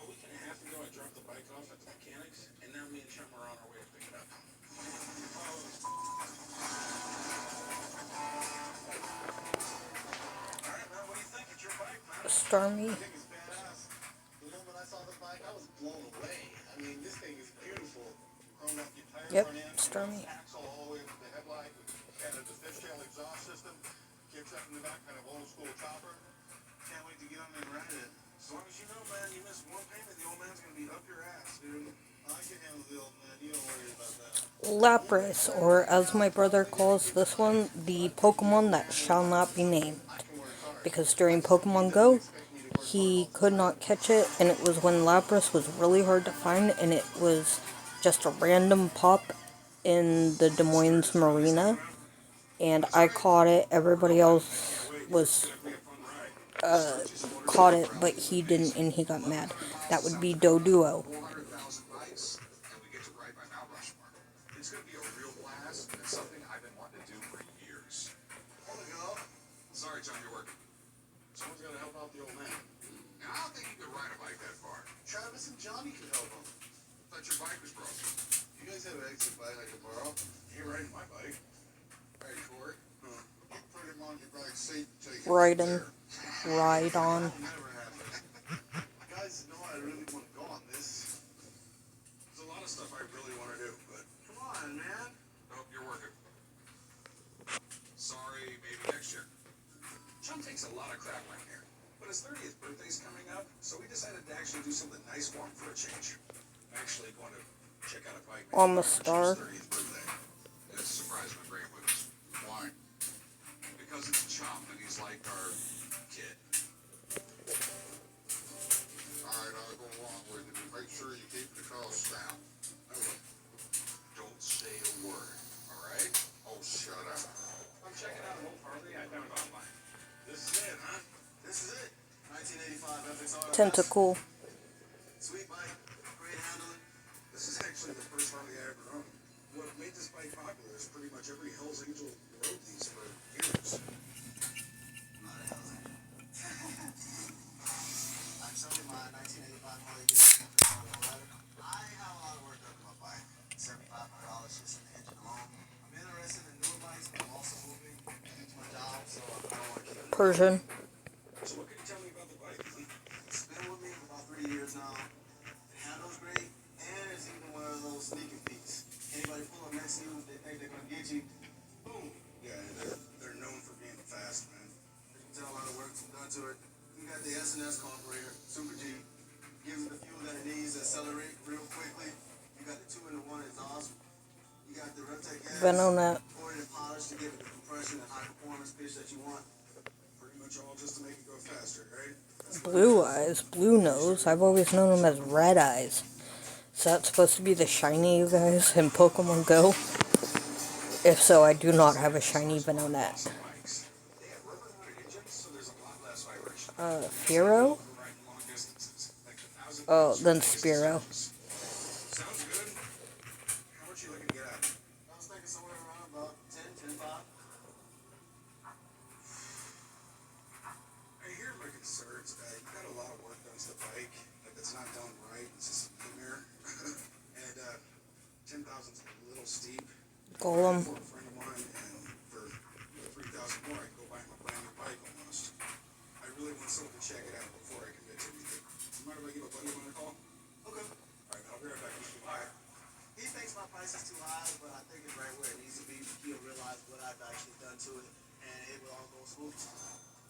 Speaker 2: A week and a half ago, I dropped the bike off at the mechanics, and now me and Chum are on our way to pick it up.
Speaker 1: Stormy.
Speaker 7: I think it's badass. The moment I saw the bike, I was blown away. I mean, this thing is beautiful. Chromed up the entire
Speaker 1: Yep,
Speaker 7: front end,
Speaker 1: Stormy.
Speaker 7: axle all the way to the headlight, and the fishtail exhaust system. Kicks up in the back, kind of old school chopper. Can't wait to get on there and ride it. As long as you know, man, you miss one payment, the old man's gonna be up your ass, dude. I can handle the old man. You don't worry about that.
Speaker 1: Lapras, or as my brother calls this one, the Pokemon that shall not be named. Because during Pokemon Go, he could not catch it, and it was when Lapras was really hard to find, and it was just a random pop in the Des Moines Marina, and I caught it. Everybody else was caught it, but he didn't, and he got mad. That would be Doduo.
Speaker 6: 400,000 bikes, and we get to ride by Mount Rushmore. It's going to be a real blast, and it's something I've been wanting to do for years.
Speaker 7: Hold it, girl.
Speaker 6: Sorry, John, you're working.
Speaker 7: Someone's gotta help out the old man.
Speaker 6: Now, I don't think you could ride a bike that far.
Speaker 7: Travis and Johnny can help him.
Speaker 6: Thought your bike was broken.
Speaker 7: You guys have an exit bike I can borrow?
Speaker 6: You riding my bike? Ready for it?
Speaker 5: You put him on your back seat and take him
Speaker 1: Ride on.
Speaker 7: Never happened. Guys know I really want to go on this.
Speaker 6: There's a lot of stuff I really want to do, but
Speaker 7: Come on, man.
Speaker 6: nope, you're working. Sorry, maybe next year. John takes a lot of crap right here, but his 30th birthday's coming up, so we decided to actually do something nice for him for a change. I'm actually going to check out a bike
Speaker 1: On the
Speaker 6: manufacturer's
Speaker 1: star.
Speaker 6: 30th birthday. And it's a surprise my great with us. Why? Because it's Chum, and he's like our kid.
Speaker 5: Alright, I'll go along with it, but make sure you keep the costs down.
Speaker 6: I will. Don't say a word, all right?
Speaker 5: Oh, shut up.
Speaker 6: I'm checking out an old Harley I found online.
Speaker 7: This is it, huh? This is it. 1985 FXR.
Speaker 1: Tentacle.
Speaker 7: Sweet bike. Great handling.
Speaker 6: This is actually the first Harley I ever owned. What made this bike popular is pretty much every Hell's Angel rode these for years.
Speaker 7: Not a Hell's Angel. I'm selling my 1985 Harley Davidson Lowrider. I have a lot of work done to my bike. $7,500 just in the engine alone. I'm interested in newer bikes, but I'm also moving into my job, so I don't want to keep it.
Speaker 1: Persian.
Speaker 6: So what can you tell me about the bike?
Speaker 7: It's been with me for about 3 years now. It handles great, and it's even one of those sneaking peeks. Anybody pull up next to you, they think they're gonna get you. Boom.
Speaker 6: Yeah, they're known for being fast, man.
Speaker 7: You can tell a lot of work's been done to it. You got the S&S carburetor, Super G. Gives it the fuel that it needs to accelerate real quickly. You got the 2-in-1 exhaust. You got the Reptec heads.
Speaker 1: Venonat.
Speaker 7: Poured and polished to give it the compression and high performance pitch that you want.
Speaker 6: Pretty much all just to make it go faster, right?
Speaker 1: Blue eyes. Blue nose. I've always known him as Red Eyes. Is that supposed to be the shiny, you guys, in Pokemon Go? If so, I do not have a shiny Venonat.
Speaker 6: Bikes. They have rubber-mounted engines, so there's a lot less vibration.
Speaker 1: Firo?
Speaker 6: For riding long distances, like the 1,000
Speaker 1: Oh,
Speaker 6: miles
Speaker 1: then
Speaker 6: from Texas
Speaker 1: Spearow.
Speaker 6: surface. Sounds good. How much you looking to get out?
Speaker 7: I was thinking somewhere around about 10, 10.5.
Speaker 6: I hear my concerns. You got a lot of work done to the bike. If it's not done right, it's just a nightmare. And 10,000 is a little steep.
Speaker 1: Golem.
Speaker 6: For a friend of mine, and for 3,000 more, I can go buy him a brand new bike almost. I really want someone to check it out before I commit to anything. You mind if I give a buddy of mine a call?
Speaker 7: Okay.
Speaker 6: All right, I'll be right back. Bye.
Speaker 7: He thinks my price is too high, but I think it's right where it needs to be. He'll realize what I've actually done to it, and it will all go smooth.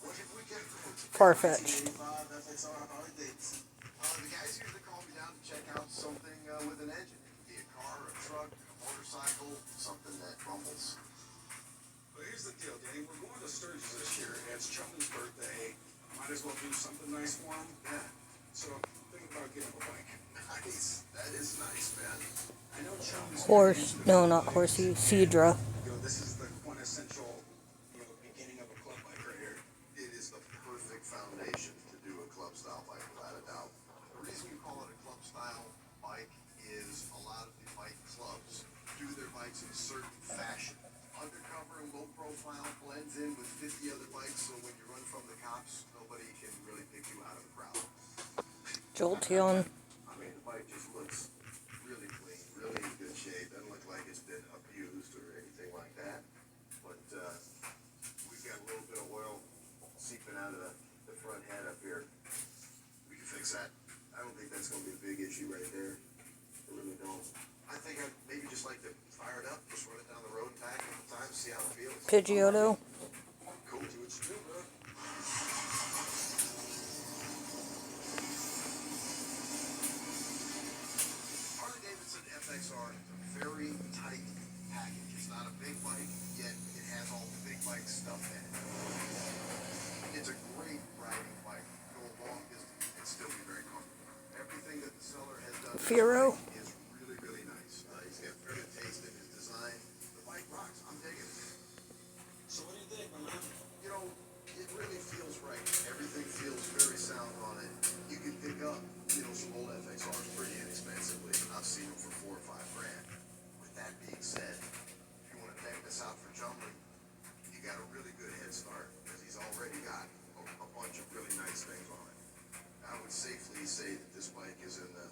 Speaker 5: What did we get for it?
Speaker 1: Farfetch.
Speaker 7: 1985 FXR Harley Davidson.
Speaker 5: The guys usually call me down to check out something with an engine. It could be a car, a truck, a motorcycle, something that rumbles.
Speaker 6: But here's the deal, Danny. We're going to Sturgis this year. It's Chumley's birthday. Might as well do something nice for him.
Speaker 5: Yeah,
Speaker 6: So I'm thinking about getting him a bike.
Speaker 5: nice. That is nice, man.
Speaker 6: I know Chumley's
Speaker 1: Horse. No, not horsey. Cedra.
Speaker 6: This is the quintessential, beginning of a club bike right here.
Speaker 5: It is the perfect foundation to do a club style bike without a doubt. The reason we call it a club style bike is a lot of the bike clubs do their bikes in a certain fashion. Undercover and low profile blends in with 50 other bikes, so when you run from the cops, nobody can really pick you out of the crowd.
Speaker 1: Jolteon.
Speaker 5: I mean, the bike just looks really clean, really in good shape. Doesn't look like it's been abused or anything like that. But we've got a little bit of oil seeping out of the front head up here.
Speaker 7: fix that. I don't think that's gonna be a big issue right there. I really don't. I think I'd maybe just like to fire it up, just run it down the road and tag a couple times, see how it feels.
Speaker 1: Pidgeotto.
Speaker 7: Cool, do what you do, bro. Harley Davidson FXR is a very tight package. It's not a big bike, yet it has all the big bike stuff in it. It's a great riding bike. Go a long distance and still be very comfortable. Everything that the seller has done
Speaker 1: Firo.
Speaker 7: is really, really nice. He's got very good taste in his design. The bike rocks. I'm digging it.
Speaker 2: So what do you think, my man?
Speaker 7: You know, it really feels right. Everything feels very sound on it. You can pick up, some old FXRs pretty inexpensively. I've seen them for $4 or $5 grand. With that being said, if you want to take this out for jumbling, you got a really good head start because he's already got a bunch of really nice things on it. I would safely say that this bike is in the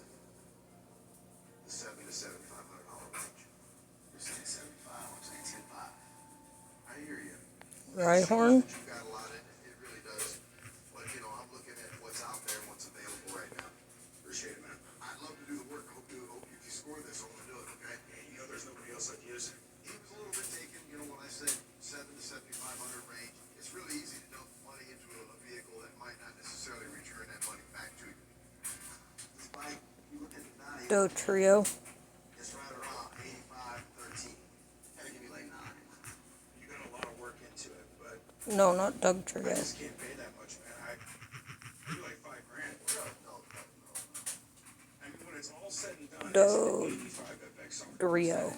Speaker 7: $700 to $7,500 range. You're saying 75, I'm saying 10.5. I hear you.
Speaker 1: Rhyhorn.
Speaker 7: You've got a lot in it. It really does. But, I'm looking at what's out there and what's available right now.
Speaker 2: Appreciate it, man.
Speaker 7: I'd love to do the work. Hope you can score this. I want to do it, okay?
Speaker 2: Hey, there's nobody else I'd use.
Speaker 7: He was a little bit taken, when I said 7 to 7,500 range. It's really easy to dump money into a vehicle that might not necessarily return that money back to you. This bike, you look at the value.
Speaker 1: Do Trio.
Speaker 7: It's right around 85, 13. Gotta give me like 9.
Speaker 2: You got a lot of work into it, but
Speaker 1: No, not Doug
Speaker 2: I
Speaker 1: Trio.
Speaker 2: just can't pay that much, man. I do like $5 grand.
Speaker 7: No.
Speaker 2: I mean, when it's all said and done,
Speaker 1: Do
Speaker 2: it's an 85 FXR.
Speaker 1: Trio.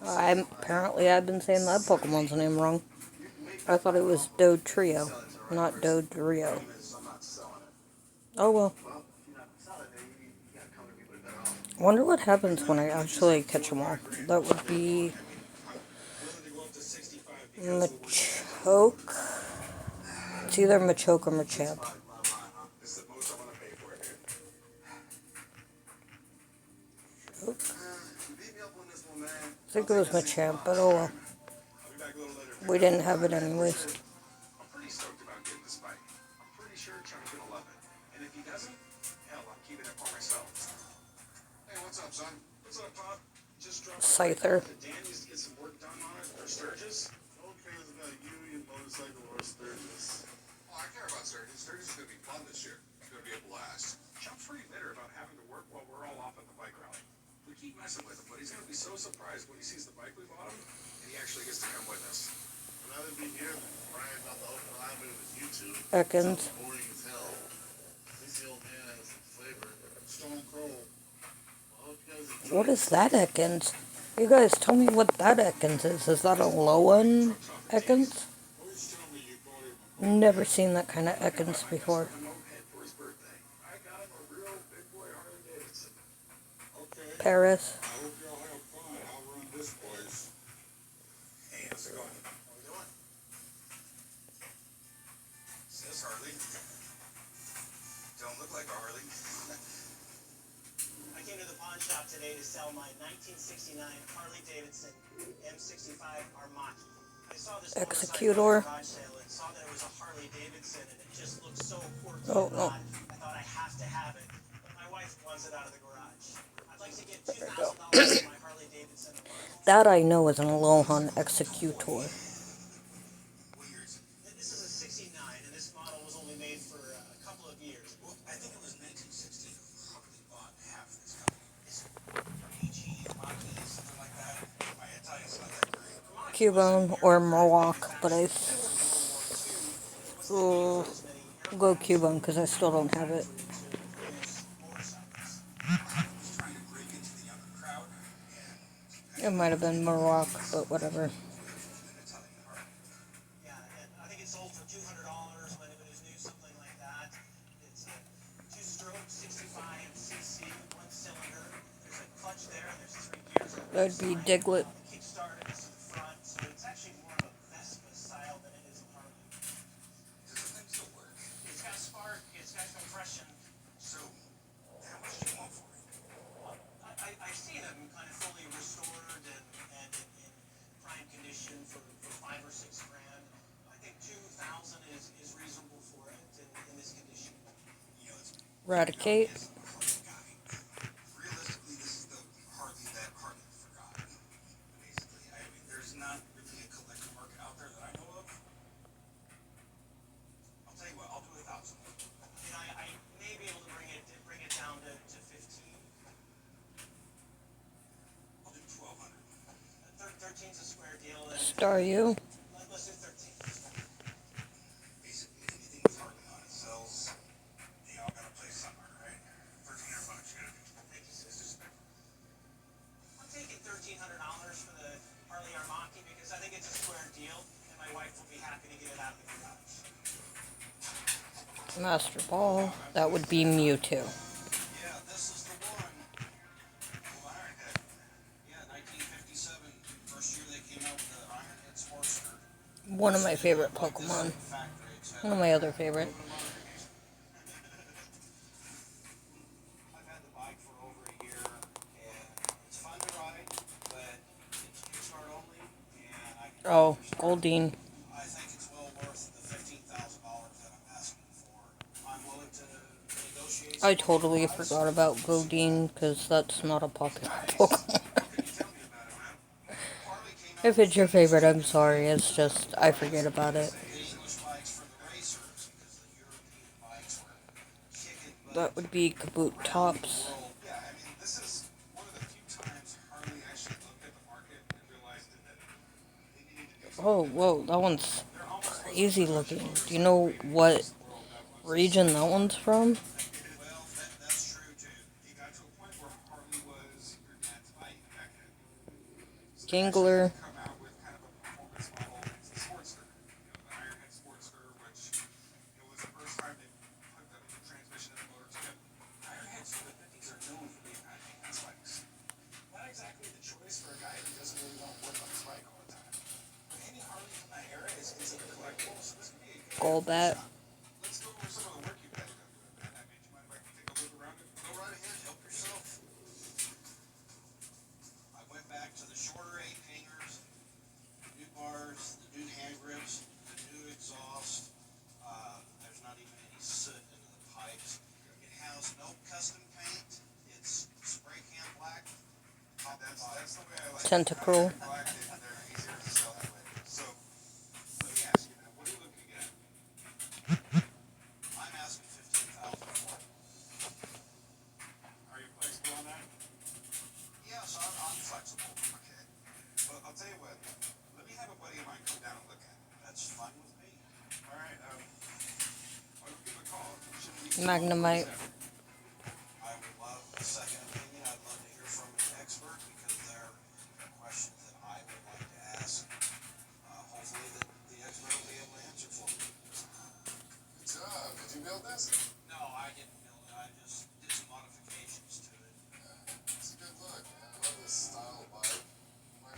Speaker 1: I've been saying that Pokemon's name wrong. I thought it was Do Trio, not Do Trio.
Speaker 7: I'm not selling it.
Speaker 1: Oh well.
Speaker 7: Well, if you're not selling it, you gotta come to me with a better offer.
Speaker 1: I wonder what happens when I actually catch them all. That would be
Speaker 2: Willing to go up to 65 because
Speaker 1: Machoke. It's either Machoke or Machamp.
Speaker 2: it's the most I want to pay for it, dude.
Speaker 7: You beat me up on this one, man.
Speaker 1: I think it was Machamp, but oh well.
Speaker 2: I'll be back a little later.
Speaker 1: We didn't have it anyways.
Speaker 2: I'm pretty stoked about getting this bike. I'm pretty sure Chuck's gonna love it. And if he doesn't, hell, I'm keeping it for myself.
Speaker 7: Hey, what's up, son?
Speaker 2: What's up, Pop? Just dropped
Speaker 1: Scyther.
Speaker 2: Dan needs to get some work done on it, or Sturgis.
Speaker 7: Who cares about you, your motorcycle, or Sturgis? Oh, I care about Sturgis. Sturgis is gonna be fun this year. It's gonna be a blast.
Speaker 2: Chuck's pretty bitter about having to work while we're all off at the bike rally. We keep messing with him, but he's gonna be so surprised when he sees the bike we bought him, and he actually gets to come with us.
Speaker 7: I'd rather be here than riding on the open highway with you two.
Speaker 1: Ekans.
Speaker 7: Boring as hell. At least the old man has some flavor. Stone Cold. I hope you guys enjoy.
Speaker 1: What is that Ekans? You guys tell me what that Ekans is. Is that a low-end Ekans?
Speaker 7: Always tell me you bought him
Speaker 1: Never seen that kind of Ekans before.
Speaker 2: A moped for his birthday. I got him a real big boy Harley Davidson.
Speaker 7: okay.
Speaker 1: Paris.
Speaker 7: I hope y'all have fun. I'll run this place.
Speaker 2: Hey, how's it going? How we doing? Says Harley. Don't look like a Harley.
Speaker 8: I came to the pawn shop today to sell my 1969 Harley Davidson M65 Armaki. I saw this
Speaker 1: Executor.
Speaker 8: motorcycle at the garage sale and saw that it was a Harley Davidson and it just looked so quirky
Speaker 1: Oh,
Speaker 8: and
Speaker 1: no.
Speaker 8: odd. I thought I have to have it, but my wife wants it out of the garage. I'd like to get $2,000 for my Harley Davidson Armaki.
Speaker 1: That I know is an Alohan Executor.
Speaker 8: This is a 69 and this model was only made for a couple of years.
Speaker 2: Well, I think it was 1960 who probably bought half this company. It's PG, Maki, something like that. I tell you, it's not that great.
Speaker 1: Cubone or Morlock, but I go Cubone because I still don't have it.
Speaker 2: Trying to break into the younger crowd, and
Speaker 1: It might have been Morlock, but whatever.
Speaker 8: Yeah, and I think it sold for $200 when it was new, something like that. It's a two-stroke, 65cc, one cylinder. There's a clutch there, and there's 3 gears. on the
Speaker 1: That'd be
Speaker 8: side.
Speaker 1: Diglett.
Speaker 8: The Kickstarter is in front, so it's actually more of a Vespa style than it is a Harley.
Speaker 2: does the thing still work?
Speaker 8: It's got spark, it's got compression.
Speaker 2: So, how much do you want for it?
Speaker 8: I see them kind of fully restored and in prime condition for 5 or 6 grand. I think 2,000 is reasonable for it in this condition.
Speaker 2: You know, it's
Speaker 1: Eradicate.
Speaker 7: Realistically, this is the Harley that Harley forgot. Basically, I mean, there's not really a collector market out there that I know of. I'll tell you what, I'll do 1,000.
Speaker 8: And I may be able to bring it down to 15.
Speaker 7: I'll do 1,200.
Speaker 8: 13's a square deal. And
Speaker 1: Star you.
Speaker 8: let's do 13.
Speaker 7: Basically, anything with Harley on it sells. They all gotta play somewhere, right? $1,300, you gotta do.
Speaker 8: Thank you, sir.
Speaker 7: It's just
Speaker 8: I'm taking $1,300 for the Harley Armaki because I think it's a square deal, and my wife will be happy to get it out of the garage.
Speaker 1: Master Ball. That would be Mewtwo.
Speaker 7: Yeah, this is the one. Well, Ironhead. Yeah, 1957. First year they came out with the Ironhead Sportster.
Speaker 1: One of my favorite Pokemon.
Speaker 7: Factory. It's
Speaker 1: One of my other favorite.
Speaker 7: I've had the bike for over a year, and it's fun to ride, but it's kickstart only, and I can
Speaker 1: Oh, Goldeen.
Speaker 7: I think it's well worth the $15,000 that I'm asking for. I'm willing to negotiate.
Speaker 1: I totally forgot about Goldeen because that's not a popular Pokemon.
Speaker 7: What can you tell me about it, man? Harley came out
Speaker 1: If it's your favorite, I'm sorry. It's just, I forget about it.
Speaker 7: with the English bikes for the racers because the European bikes were kicking butt.
Speaker 1: That would be Kaboot Tops.
Speaker 7: Yeah, I mean, this is one of the few times Harley actually looked at the market and realized that they needed to do something.
Speaker 1: Oh, whoa, that one's crazy looking. Do you know what region that one's from?
Speaker 7: Well, that's true too. You got to a point where Harley was your dad's bike back then. So they
Speaker 1: Gingler.
Speaker 7: actually come out with kind of a performance model. It's the Sportster, the Ironhead Sportster, which it was the first time they put the transmission and the motor together. Ironheads from the 50s are known for being high maintenance bikes. Not exactly the choice for a guy who doesn't really want to work on his bike all the time. But any Harley from that era is considered collectible, so this could be a good
Speaker 1: Golbat.
Speaker 7: Let's go over some of the work you've had to do to it, man. I mean, do you mind if I can take a look around it? Go right ahead, help yourself. I went back to the shorter 8 hangers, the new bars, the new hand grips, the new exhaust. There's not even any soot into the pipes. It has no custom paint. It's spray can black. That's the way I like it.
Speaker 1: Tentacruel.
Speaker 7: Black, they're easier to sell that way. So, let me ask you, man, what are you looking at? I'm asking 15,000 for it. Are you flexible on that? Yes, I'm flexible. Okay. Well, I'll tell you what. Let me have a buddy of mine come down and look at it. That's fine with me. All right. I'll give a call.
Speaker 1: Magnemite.
Speaker 7: I would love a second opinion. I'd love to hear from an expert because there are questions that I would like to ask. Hopefully, the expert will be able to answer for me.
Speaker 5: Good job. Did you build this?
Speaker 7: No, I didn't build it. I just did some modifications to it.
Speaker 5: It's a good look, man. I love this style of bike.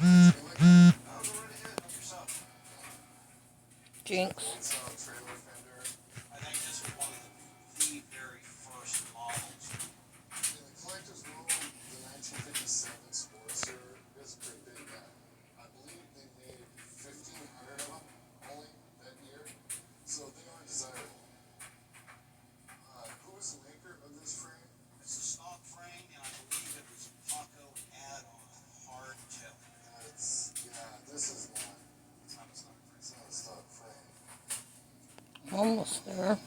Speaker 5: Might be like that.
Speaker 7: No, go right ahead. Help yourself.
Speaker 1: Jinx.
Speaker 5: It's a trailer fender.
Speaker 7: I think this was one of the very first models.
Speaker 5: In the collector's world, the 1957 Sportster is a pretty big guy. I believe they made 1,500 of them only that year, so they are desirable. Who was the maker of this frame?
Speaker 7: It's a stock frame, and I believe it was Paco add-on hardtail.
Speaker 5: This is not.
Speaker 7: It's not a stock frame.
Speaker 5: It's not a stock frame.
Speaker 1: Almost there.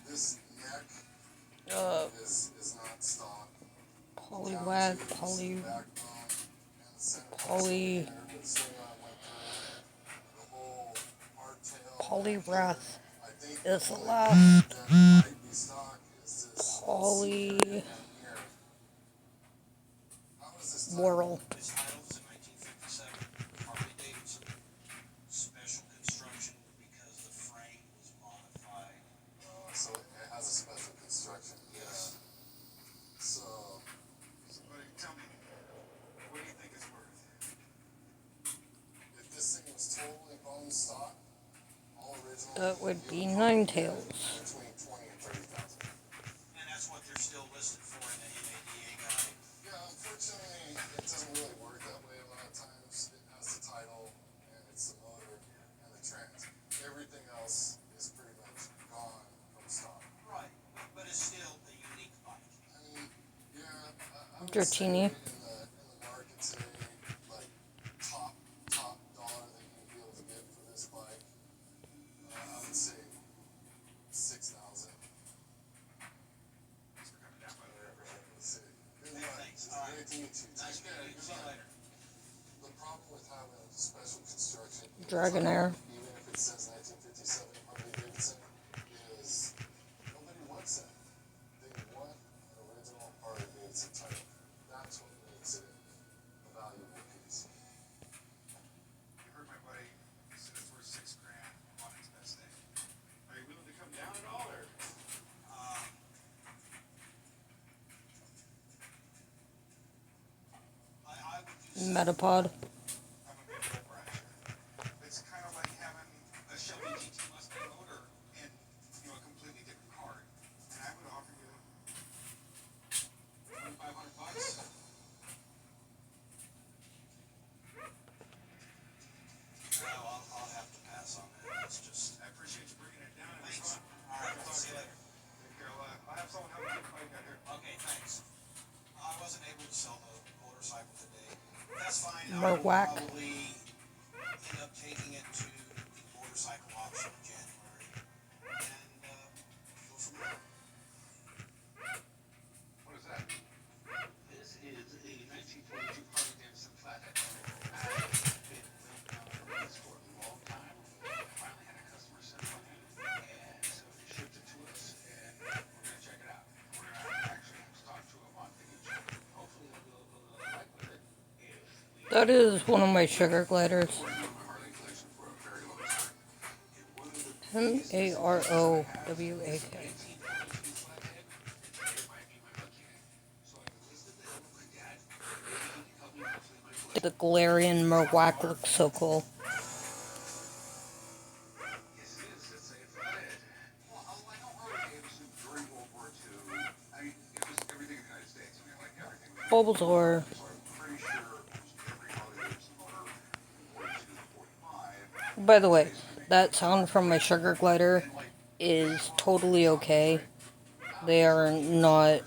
Speaker 5: This neck is not stock.
Speaker 1: Poliwag,
Speaker 5: Backbone and the center
Speaker 1: Poly,
Speaker 5: the whole hardtail.
Speaker 1: Poliwrath
Speaker 5: I think
Speaker 1: is the
Speaker 5: only
Speaker 1: last.
Speaker 5: that might be stock is this
Speaker 1: Poly
Speaker 5: down here. How is this titled?
Speaker 1: Whirl.
Speaker 7: This title was in 1957. Harley Davidson. Special construction because the frame was modified.
Speaker 5: So it has a special construction.
Speaker 7: Yes.
Speaker 5: So
Speaker 7: Buddy, tell me, what do you think it's worth?
Speaker 5: if this thing was totally bone stock, all original,
Speaker 1: That would be Ninetales.
Speaker 5: between 20 and 30,000.
Speaker 7: And that's what they're still listed for in the NADA guide.
Speaker 5: Yeah, unfortunately, it doesn't really work that way a lot of times. It has the title, and it's the motor, and the trans. Everything else is pretty much gone from stock.
Speaker 7: Right, but it's still a unique
Speaker 1: Dratini.
Speaker 5: in the market today, like top dollar that you'd be able to get for this bike, I would say 6,000. Thanks for coming down by the way. Let's see. Good luck.
Speaker 8: Thanks.
Speaker 5: It's
Speaker 8: All right.
Speaker 5: great to meet you.
Speaker 8: Nice
Speaker 5: Take care.
Speaker 8: meeting you. See you later.
Speaker 5: The problem with having a special construction,
Speaker 1: Dragonair.
Speaker 5: even if it says 1957 Harley Davidson, is nobody wants that. They want an original Harley Davidson title. That's what makes it a valuable piece.
Speaker 7: You heard my buddy said it's worth $6,000 on its best day. Are you willing to come down at all, or?
Speaker 8: I would do
Speaker 1: Metapod.
Speaker 7: I'm a big road rider. It's kind of like having a Shelby GT Mustang motor in, you know, a completely different car. And I would offer you $2,500.
Speaker 8: No, I'll have to pass on that. It's just.
Speaker 7: I appreciate you bringing it down. It was
Speaker 8: Thanks.
Speaker 7: fun.
Speaker 8: All right, I'll see you later.
Speaker 7: Take care. I'll have someone help you get the bike out here.
Speaker 8: Okay, thanks. I wasn't able to sell the motorcycle today. That's fine.
Speaker 1: Marwak.
Speaker 8: I'll probably end up taking it to the motorcycle auction in January and go from there.
Speaker 7: What is that?
Speaker 3: This is a 1942 Harley Davidson Flathead. I've been waiting on this for a long time. I finally had a customer send one in, and so they shipped it to us, and we're gonna check it out. We're gonna actually have to talk to them on page. Hopefully they'll be able to like with it. If we
Speaker 1: That is one of my sugar gliders.
Speaker 7: Harley collection for a very long time. It wasn't the
Speaker 1: Marowak.
Speaker 3: 1942 Flathead, it might be my lucky day. So I enlisted the help of my dad. Maybe he can help me complete my collection.
Speaker 1: The Galarian Marowak looks so cool.
Speaker 3: Yes, it is. It's a flathead. Well, I know Harley Davidson during World War II. I mean, it was everything in the United States. I mean, like everything.
Speaker 1: Bulbasaur.
Speaker 3: So I'm pretty sure every Harley Davidson motor from 42 to 45.
Speaker 1: By the way, that sound from my sugar glider is totally okay. They are not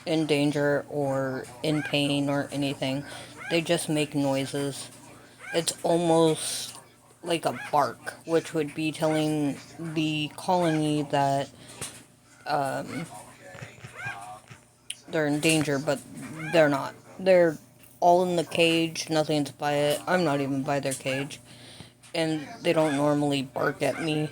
Speaker 1: in danger or in pain or anything. They just make noises. It's almost like a bark, which would be telling the colony that they're in danger, but they're not. They're all in the cage, nothing's by it. I'm not even by their cage. And they don't normally bark at me.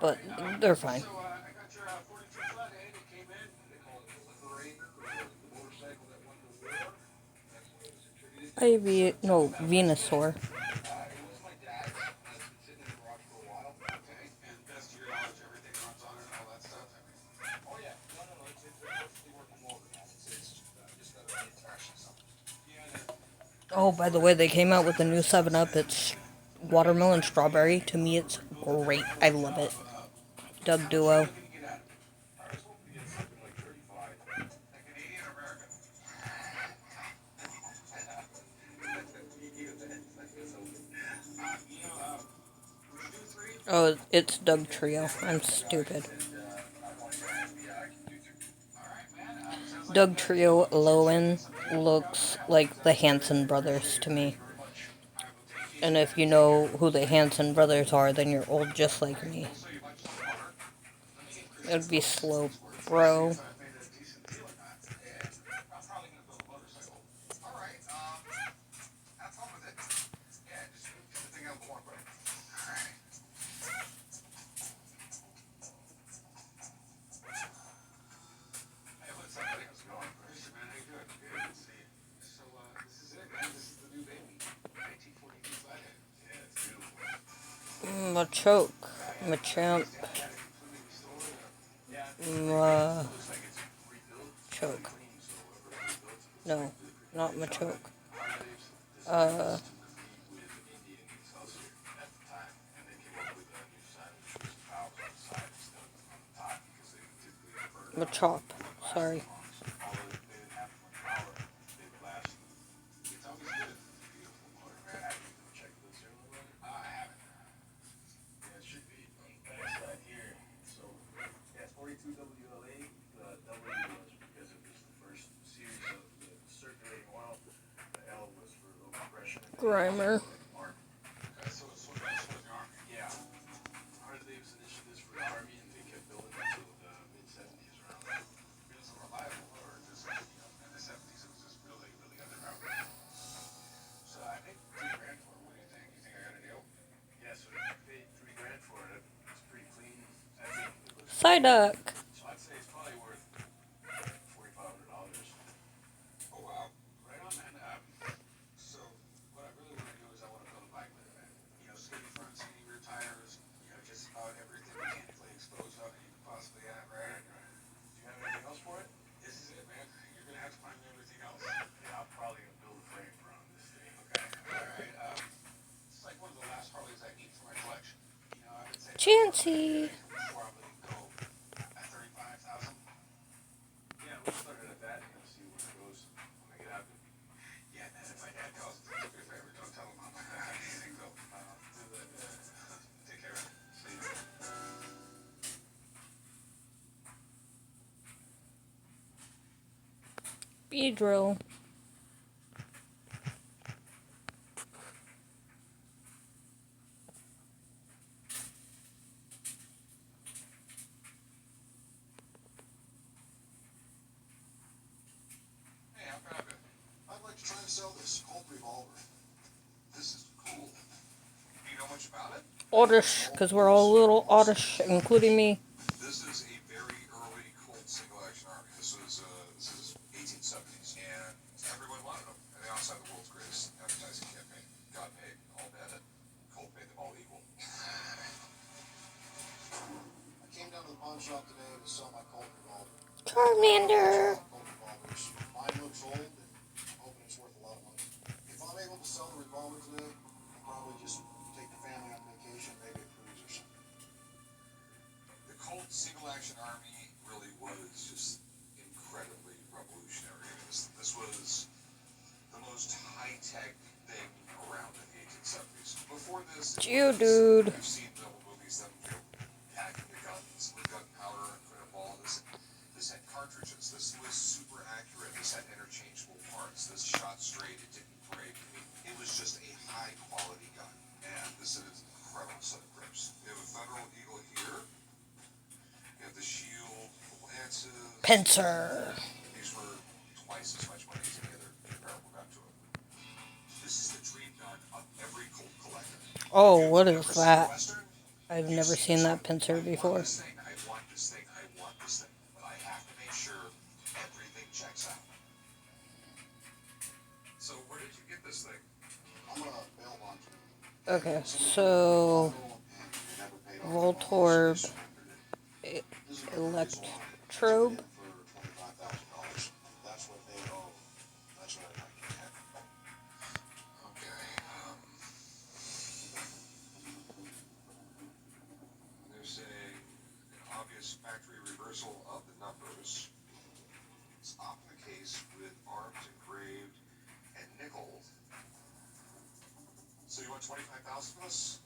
Speaker 1: But they're fine.
Speaker 7: So, I got your 42 Flathead. It came in. They call it the Liberator, the motorcycle that won the war. That's when it was attributed.
Speaker 1: Venusaur.
Speaker 7: It was my dad's. It's been sitting in the garage for a while. Okay. And best to your knowledge, everything runs on it and all that stuff. I mean, oh yeah. No. It's a perfectly working motor, man. It's just got to be attached to something. Yeah.
Speaker 1: Oh, by the way, they came out with a new 7-Up. It's watermelon strawberry. To me, it's great. I love it. Doug Duo. Oh, it's Doug Trio. I'm stupid. Doug Trio Lowen looks like the Hanson brothers to me. And if you know who the Hanson brothers are, then you're old just like me. It would be Slow Bro. Machoke. Machamp. Choke. No, not Machoke. Machop. Sorry.
Speaker 7: WLA, W was because of
Speaker 1: Grimer.
Speaker 7: So it's the Army. Yeah. Harley was initially for the Army, and they kept building it until the mid-70s around. It was reliable, or just, in the 70s, it was just really, really underpowered. So I paid $3,000 for it. What do you think? You think I got a deal? Yeah, so I paid $3,000 for it. It's pretty clean. I think it looks.
Speaker 1: Psyduck.
Speaker 7: So I'd say it's probably worth $4,500.
Speaker 6: Oh, wow.
Speaker 7: Right on, man. So what I really want to do is I want to build a bike with it, man. Skinny front, skinny rear tires. Just about everything mechanically exposed on it you could possibly have, right? Do you have anything else for it? This is it, man. You're gonna have to find me everything else. Yeah, I'm probably gonna build a frame around this thing. Okay. All right. It's like one of the last Harleys I need for my collection. I would say
Speaker 1: Chansey.
Speaker 7: probably go at 35,000. Yeah, we'll start it at that and see where it goes. We'll make it happen. Yeah, man, if my dad calls, do me a favor, don't tell him I'm anything, though. Do that. Take care. See you.
Speaker 1: Beedrill.
Speaker 7: Hey, how can I be?
Speaker 5: I'd like to try and sell this Colt revolver.
Speaker 6: This is cool. Do you know much about it?
Speaker 1: Oddish, because we're all a little oddish, including me.
Speaker 6: This is a very early Colt single action army. This is 1870s, and everyone wanted them. And they also had the world's greatest advertising campaign. God made all bad. Colt made them all equal.
Speaker 5: I came down to the pawn shop today to sell my Colt revolver.
Speaker 1: Charmander.
Speaker 5: Colt revolvers. Mine looks old, and I'm hoping it's worth a lot of money. If I'm able to sell the revolver today, I'll probably just take the family on vacation, maybe a cruise or something.
Speaker 6: The Colt single action army really was just incredibly revolutionary. This was the most high-tech thing around in the 1870s. Before this,
Speaker 1: Geodude.
Speaker 6: We've seen double movies that packing the guns with gunpowder and putting a ball. This had cartridges. This was super accurate. This had interchangeable parts. This shot straight. It didn't break. It was just a high-quality gun. And this is an incredible set of grips. We have a Federal Eagle here. We have the shield, the lances.
Speaker 1: Pincer.
Speaker 6: These were twice as much money as any other comparable gun to it. This is the dream gun of every Colt collector.
Speaker 1: Oh, what is
Speaker 6: Ever seen
Speaker 1: that?
Speaker 6: Western?
Speaker 1: I've never seen that pincer before.
Speaker 6: I want this thing, but I have to make sure everything checks out. So where did you get this thing?
Speaker 5: I'm gonna bail bond you.
Speaker 1: Okay, so Voltorb, Electrobe.
Speaker 5: That's what they owe. That's what I can get.
Speaker 6: Okay, there's an obvious factory reversal of the numbers. It's often the case with arms engraved and nickeled. So you want 25,000 for this?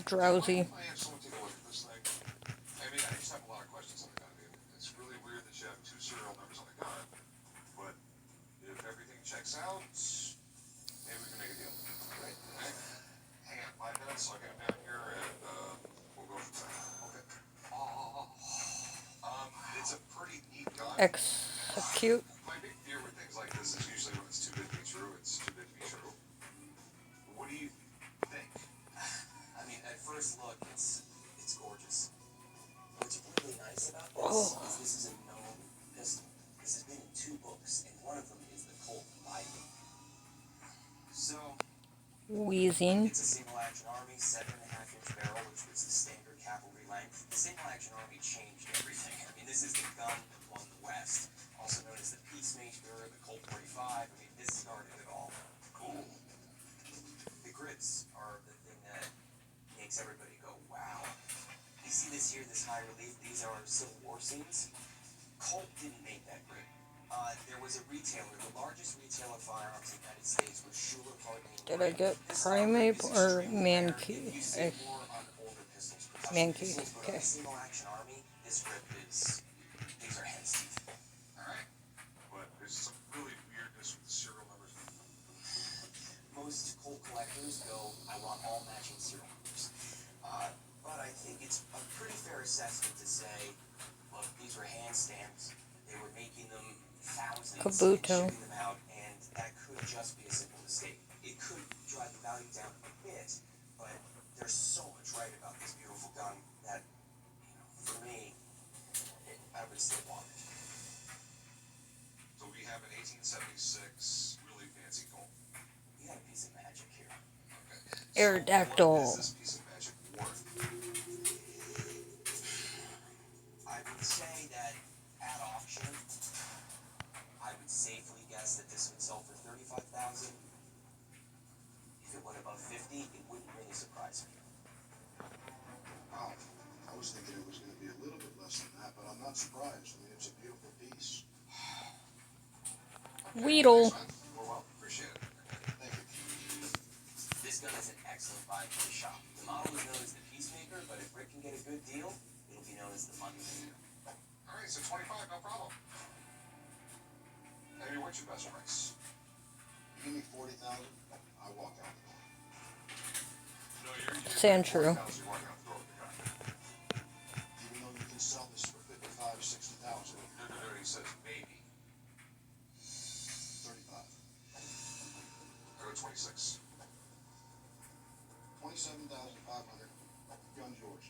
Speaker 1: Drowsy.
Speaker 6: I have someone take a look at this thing. I mean, I just have a lot of questions on the gun. It's really weird that you have 2 serial numbers on the gun, but if everything checks out, maybe we can make a deal. Right? Okay. Hang on 5 minutes, I'll get him down here, and we'll go from there. Okay. It's a pretty neat gun.
Speaker 1: Execute.
Speaker 6: My big fear with things like this is usually when it's too good to be true, it's too good to be true. What do you think?
Speaker 3: I mean, at first look, it's gorgeous. What's really nice about this is this is a known pistol. This has been in 2 books, and one of them is the Colt Bible. So,
Speaker 1: Wheezing.
Speaker 3: it's a single-action army, 7.5-inch barrel, which was the standard cavalry length. The single-action army changed everything. I mean, this is the gun that won the West, also known as the Peacemaker, the Colt 45. I mean, this started it all.
Speaker 6: Cool.
Speaker 3: The grips are the thing that makes everybody go, wow. You see this here, this high relief, these are Civil War scenes. Colt didn't make that grip. There was a retailer, the largest retailer of firearms in the United States was Schuler Harding.
Speaker 1: Did I get Primate or Mankey? Mankey, okay.
Speaker 3: Single action army, this grip is, these are hen's teeth.
Speaker 6: Alright. But there's some really weirdness with the serial numbers.
Speaker 3: Most Colt
Speaker 1: Kabuto.
Speaker 3: shipping them out, and that could just be a simple mistake. It could drive the value down a bit, but there's so much right about this beautiful gun that, for me, I would still want it.
Speaker 7: So we have an 1876 really fancy Colt.
Speaker 3: We got a piece of magic here.
Speaker 7: Okay.
Speaker 1: Aerodactyl.
Speaker 7: What is this piece of magic worth?
Speaker 3: I would say that at auction, I would safely guess that this would sell for $35,000. If it went above 50, it wouldn't really surprise me.
Speaker 7: Wow. I was thinking it was going to be a little bit less than that, but I'm not surprised. I mean, it's a beautiful piece.
Speaker 1: Weedle.
Speaker 7: Well, appreciate it. Thank you.
Speaker 3: This gun is an excellent buy for the shop. The model is known as the Peacemaker, but if Rick can get a good deal, it'll be known as the Moneymaker.
Speaker 7: All right, so 25, no problem. Maybe what's your best price? You give me 40,000, I walk out the door. No, you're
Speaker 1: Sandshrew.
Speaker 7: 40,000, you walk out the door with the gun. Even though you can sell this for 55, 60,000. No, he says maybe. 35. Go to 26. 27,500. Gun's yours.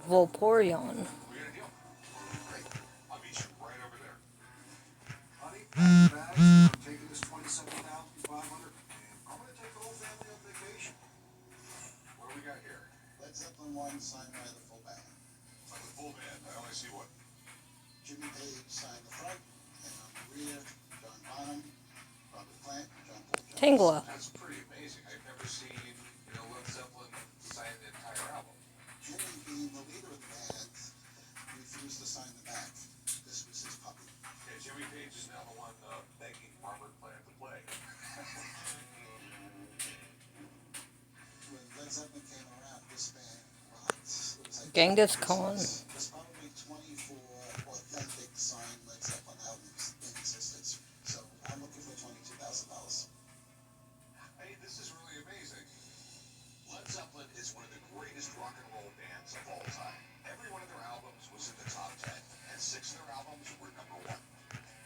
Speaker 1: Volporion.
Speaker 7: We got a deal. Great. I'll meet you right over there. Honey, pack the bags. I'm taking this 27,500. I'm gonna take the whole family on vacation. What do we got here?
Speaker 5: Led Zeppelin 1 signed by the full band.
Speaker 7: Like the full band. I only see one.
Speaker 5: Jimmy Page signed the front, and on the rear, John Bonham, Robert Plant, John Paul Jones.
Speaker 1: Tangela.
Speaker 7: That's pretty amazing. I've never seen, Led Zeppelin sign the entire album.
Speaker 5: Jimmy, being the leader of the band, refused to sign the back. This was his puppy.
Speaker 7: Yeah, Jimmy Page is now the one begging Robert Plant to play.
Speaker 5: When Led Zeppelin came around, this band rocked. It was like
Speaker 1: Genghis Khan.
Speaker 5: there's probably 24 authentic signed Led Zeppelin albums in existence. So I'm looking for $22,000.
Speaker 7: Hey, this is really amazing. Led Zeppelin is one of the greatest rock and roll bands of all time. Every one of their albums was in the top 10, and 6 of their albums were number 1.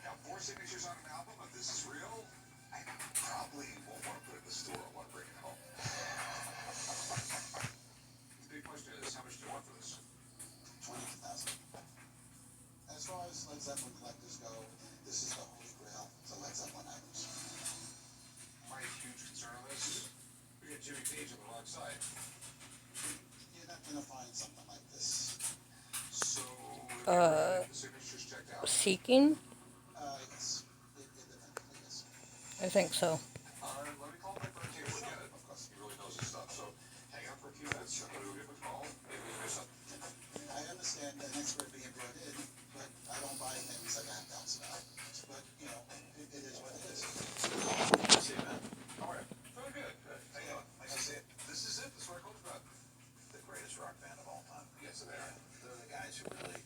Speaker 7: Now, 4 signatures on an album, if this is real, I probably won't want to put it in the store. I want to bring it home. The big question is, how much do you want for this?
Speaker 5: 22,000. As far as Led Zeppelin collectors go, this is the holy grail to Led Zeppelin albums.
Speaker 7: My huge concern on this, we got Jimmy Page on the wrong side.
Speaker 5: You're not gonna find something like this.
Speaker 7: So, the signatures checked out.
Speaker 1: Seeking?
Speaker 5: Yes. Independently, yes.
Speaker 1: I think so.
Speaker 7: Let me call my friend, take a look at it. Of course, he really knows his stuff. So, hang out for a few minutes. I'm going to give him a call. Maybe we can do something.
Speaker 5: I understand an expert being brought in, but I don't buy things like that bounce about. But, it is what it is.
Speaker 7: See you, man. All right. Very good. Hang on. Like I said, this is it. This is what I told you about.
Speaker 3: The greatest rock band of all time.
Speaker 7: Yes, they are.
Speaker 3: They're the guys who really,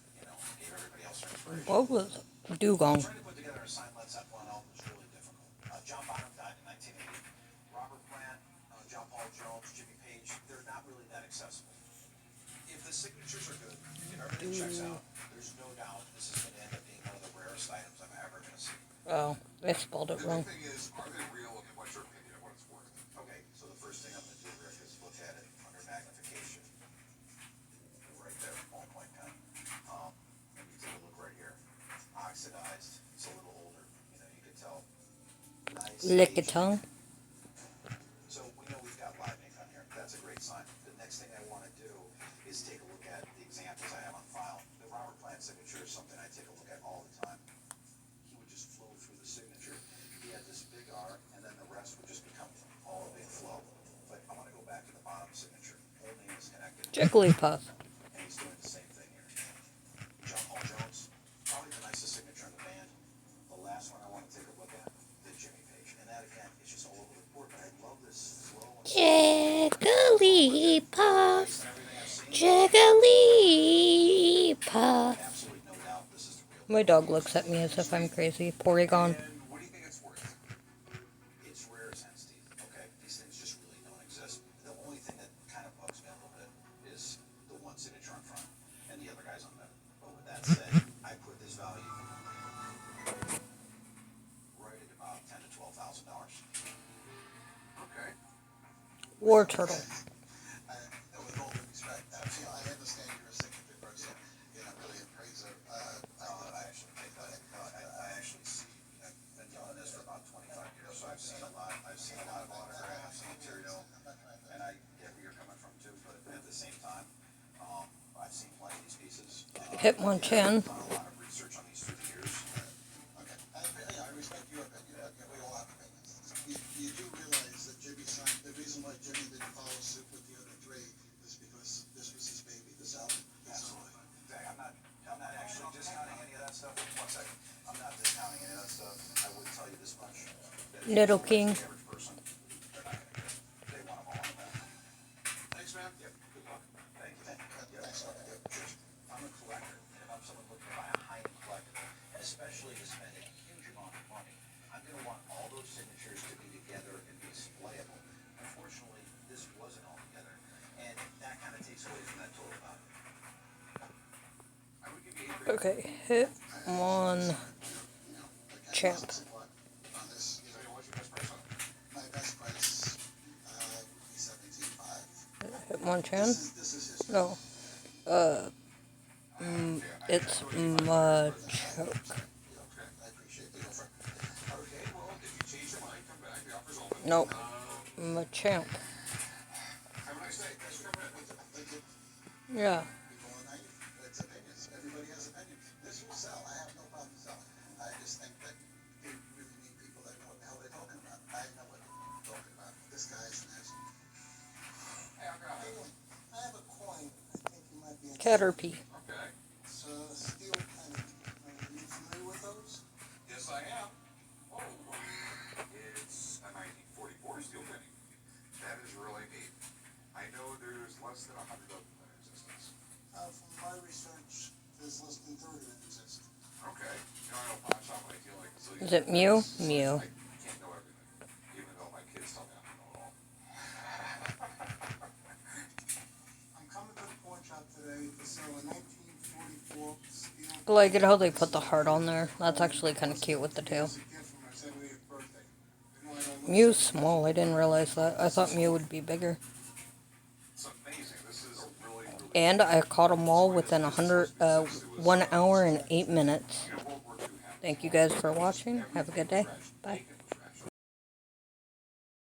Speaker 3: gave everybody else their inspiration.
Speaker 1: What was Dugong?
Speaker 3: Trying to put together a signed Led Zeppelin album is really difficult. John Bonham died in 1980. Robert Plant, John Paul Jones, Jimmy Page, they're not really that accessible. If the signatures are good, if everything checks out, there's no doubt this is going to end up being one of the rarest items I'm ever going to see.
Speaker 1: Oh, I spelled it
Speaker 7: The
Speaker 1: wrong.
Speaker 7: big thing is, are they real and what's your opinion of what it's worth?
Speaker 3: Okay, so the first thing I'm going to do, Rick, is look at it under magnification. Right there, ballpoint pen. And you take a look right here. Oxidized, it's a little older. You can tell. Nice
Speaker 1: Lick a
Speaker 3: aging.
Speaker 1: tongue.
Speaker 3: So we know we've got live ink on here. That's a great sign. The next thing I want to do is take a look at the examples I have on file. The Robert Plant signature is something I take a look at all the time. He would just flow through the signature. He had this big R, and then the rest would just become all a big flow. But I want to go back to the bottom signature. Whole name is connected.
Speaker 1: Jigglypuff.
Speaker 3: And he's doing the same thing here. John Paul Jones, probably the nicest signature in the band. The last one I want to take a look at, the Jimmy Page. And that, again, is just all over the board. But I love this flow.
Speaker 1: Jigglypuff.
Speaker 3: And everything I've seen.
Speaker 1: Jigglypuff.
Speaker 3: Absolutely no doubt this is the real.
Speaker 1: My dog looks at me as if I'm crazy. Porygon.
Speaker 3: And what do you think it's worth? It's rare as hen's teeth. Okay, these things just really don't exist. The only thing that kind of bugs me a little bit is the one signature on front and the other guys on the middle. But with
Speaker 1: War turtle.
Speaker 5: With all due respect, I understand you're a significant person, you're not really a praiser.
Speaker 3: I actually see, I've been doing this for about 25 years, so I've seen a lot of autographs and material, and I get where you're coming from too, but at the same time, I've seen plenty of these pieces.
Speaker 1: Hitmonchan.
Speaker 3: I've done a lot of research on these through the years.
Speaker 5: Okay, I respect your opinion, we all have opinions. You do realize that Jimmy signed, the reason why Jimmy didn't follow suit with the other three is because this was his baby, this album.
Speaker 3: Absolutely. I'm not actually discounting any of that stuff. One second. I'm not discounting any of that stuff. I would tell you this much. That
Speaker 1: Nidoking.
Speaker 3: the average person, they're not gonna get it. They want them all in that. Thanks, man. Yep. Good luck. Thank you. Thanks. Cheers. I'm a collector, and if I'm someone looking to buy a high-end collectible, and especially to spend a huge amount of money, I'm gonna want all those signatures to be together and be displayable. Unfortunately, this wasn't all together, and that kind of takes away from that total value. I would give you
Speaker 1: Okay, Hitmonchan.
Speaker 5: On this, what's your best price on it? My best price, would be $17,500.
Speaker 1: Hitmonchan?
Speaker 5: This is his.
Speaker 1: No. It's Machoke.
Speaker 5: I appreciate the offer.
Speaker 7: Okay, well, if you change your mind, come back, the offer's open.
Speaker 1: Nope. Machamp.
Speaker 7: Have a nice day, thanks for coming in.
Speaker 5: Thank you.
Speaker 1: Yeah.
Speaker 5: People are naive. It's opinions. Everybody has opinions. This will sell. I have no problem selling. I just think that they really need people that know what the hell they're talking about. I know what they're talking about. This guy's an asshole.
Speaker 7: Hey, I'll grab it.
Speaker 5: I have a coin. I think you might be interested.
Speaker 1: Caterpie.
Speaker 7: Okay.
Speaker 5: It's a steel penny. Are you familiar with those?
Speaker 7: Yes, I am. Oh, it's a 1944 steel penny. That is really neat. I know there's less than 100 of them in existence.
Speaker 5: From my research, there's less than 30 that exist.
Speaker 7: Okay. You know, I don't pawn shop when I feel like a zillion
Speaker 1: Is it Mew?
Speaker 7: times.
Speaker 1: Mew.
Speaker 7: I can't know everything, even though my kids tell me I don't know it all.
Speaker 5: I'm coming to the pawn shop today to sell a 1944 steel.
Speaker 1: I like it how they put the heart on there. That's actually kind of cute with the tail.
Speaker 5: It's a gift for my 70th birthday. You know I don't look
Speaker 1: Mew's
Speaker 5: so-
Speaker 1: small. I didn't realize that. I thought Mew would be bigger.
Speaker 7: It's amazing. This is really, really.
Speaker 1: And I caught them all within 1 hour and 8 minutes.
Speaker 7: You know, World War II happened.
Speaker 1: Thank you guys for watching. Have a good day. Bye.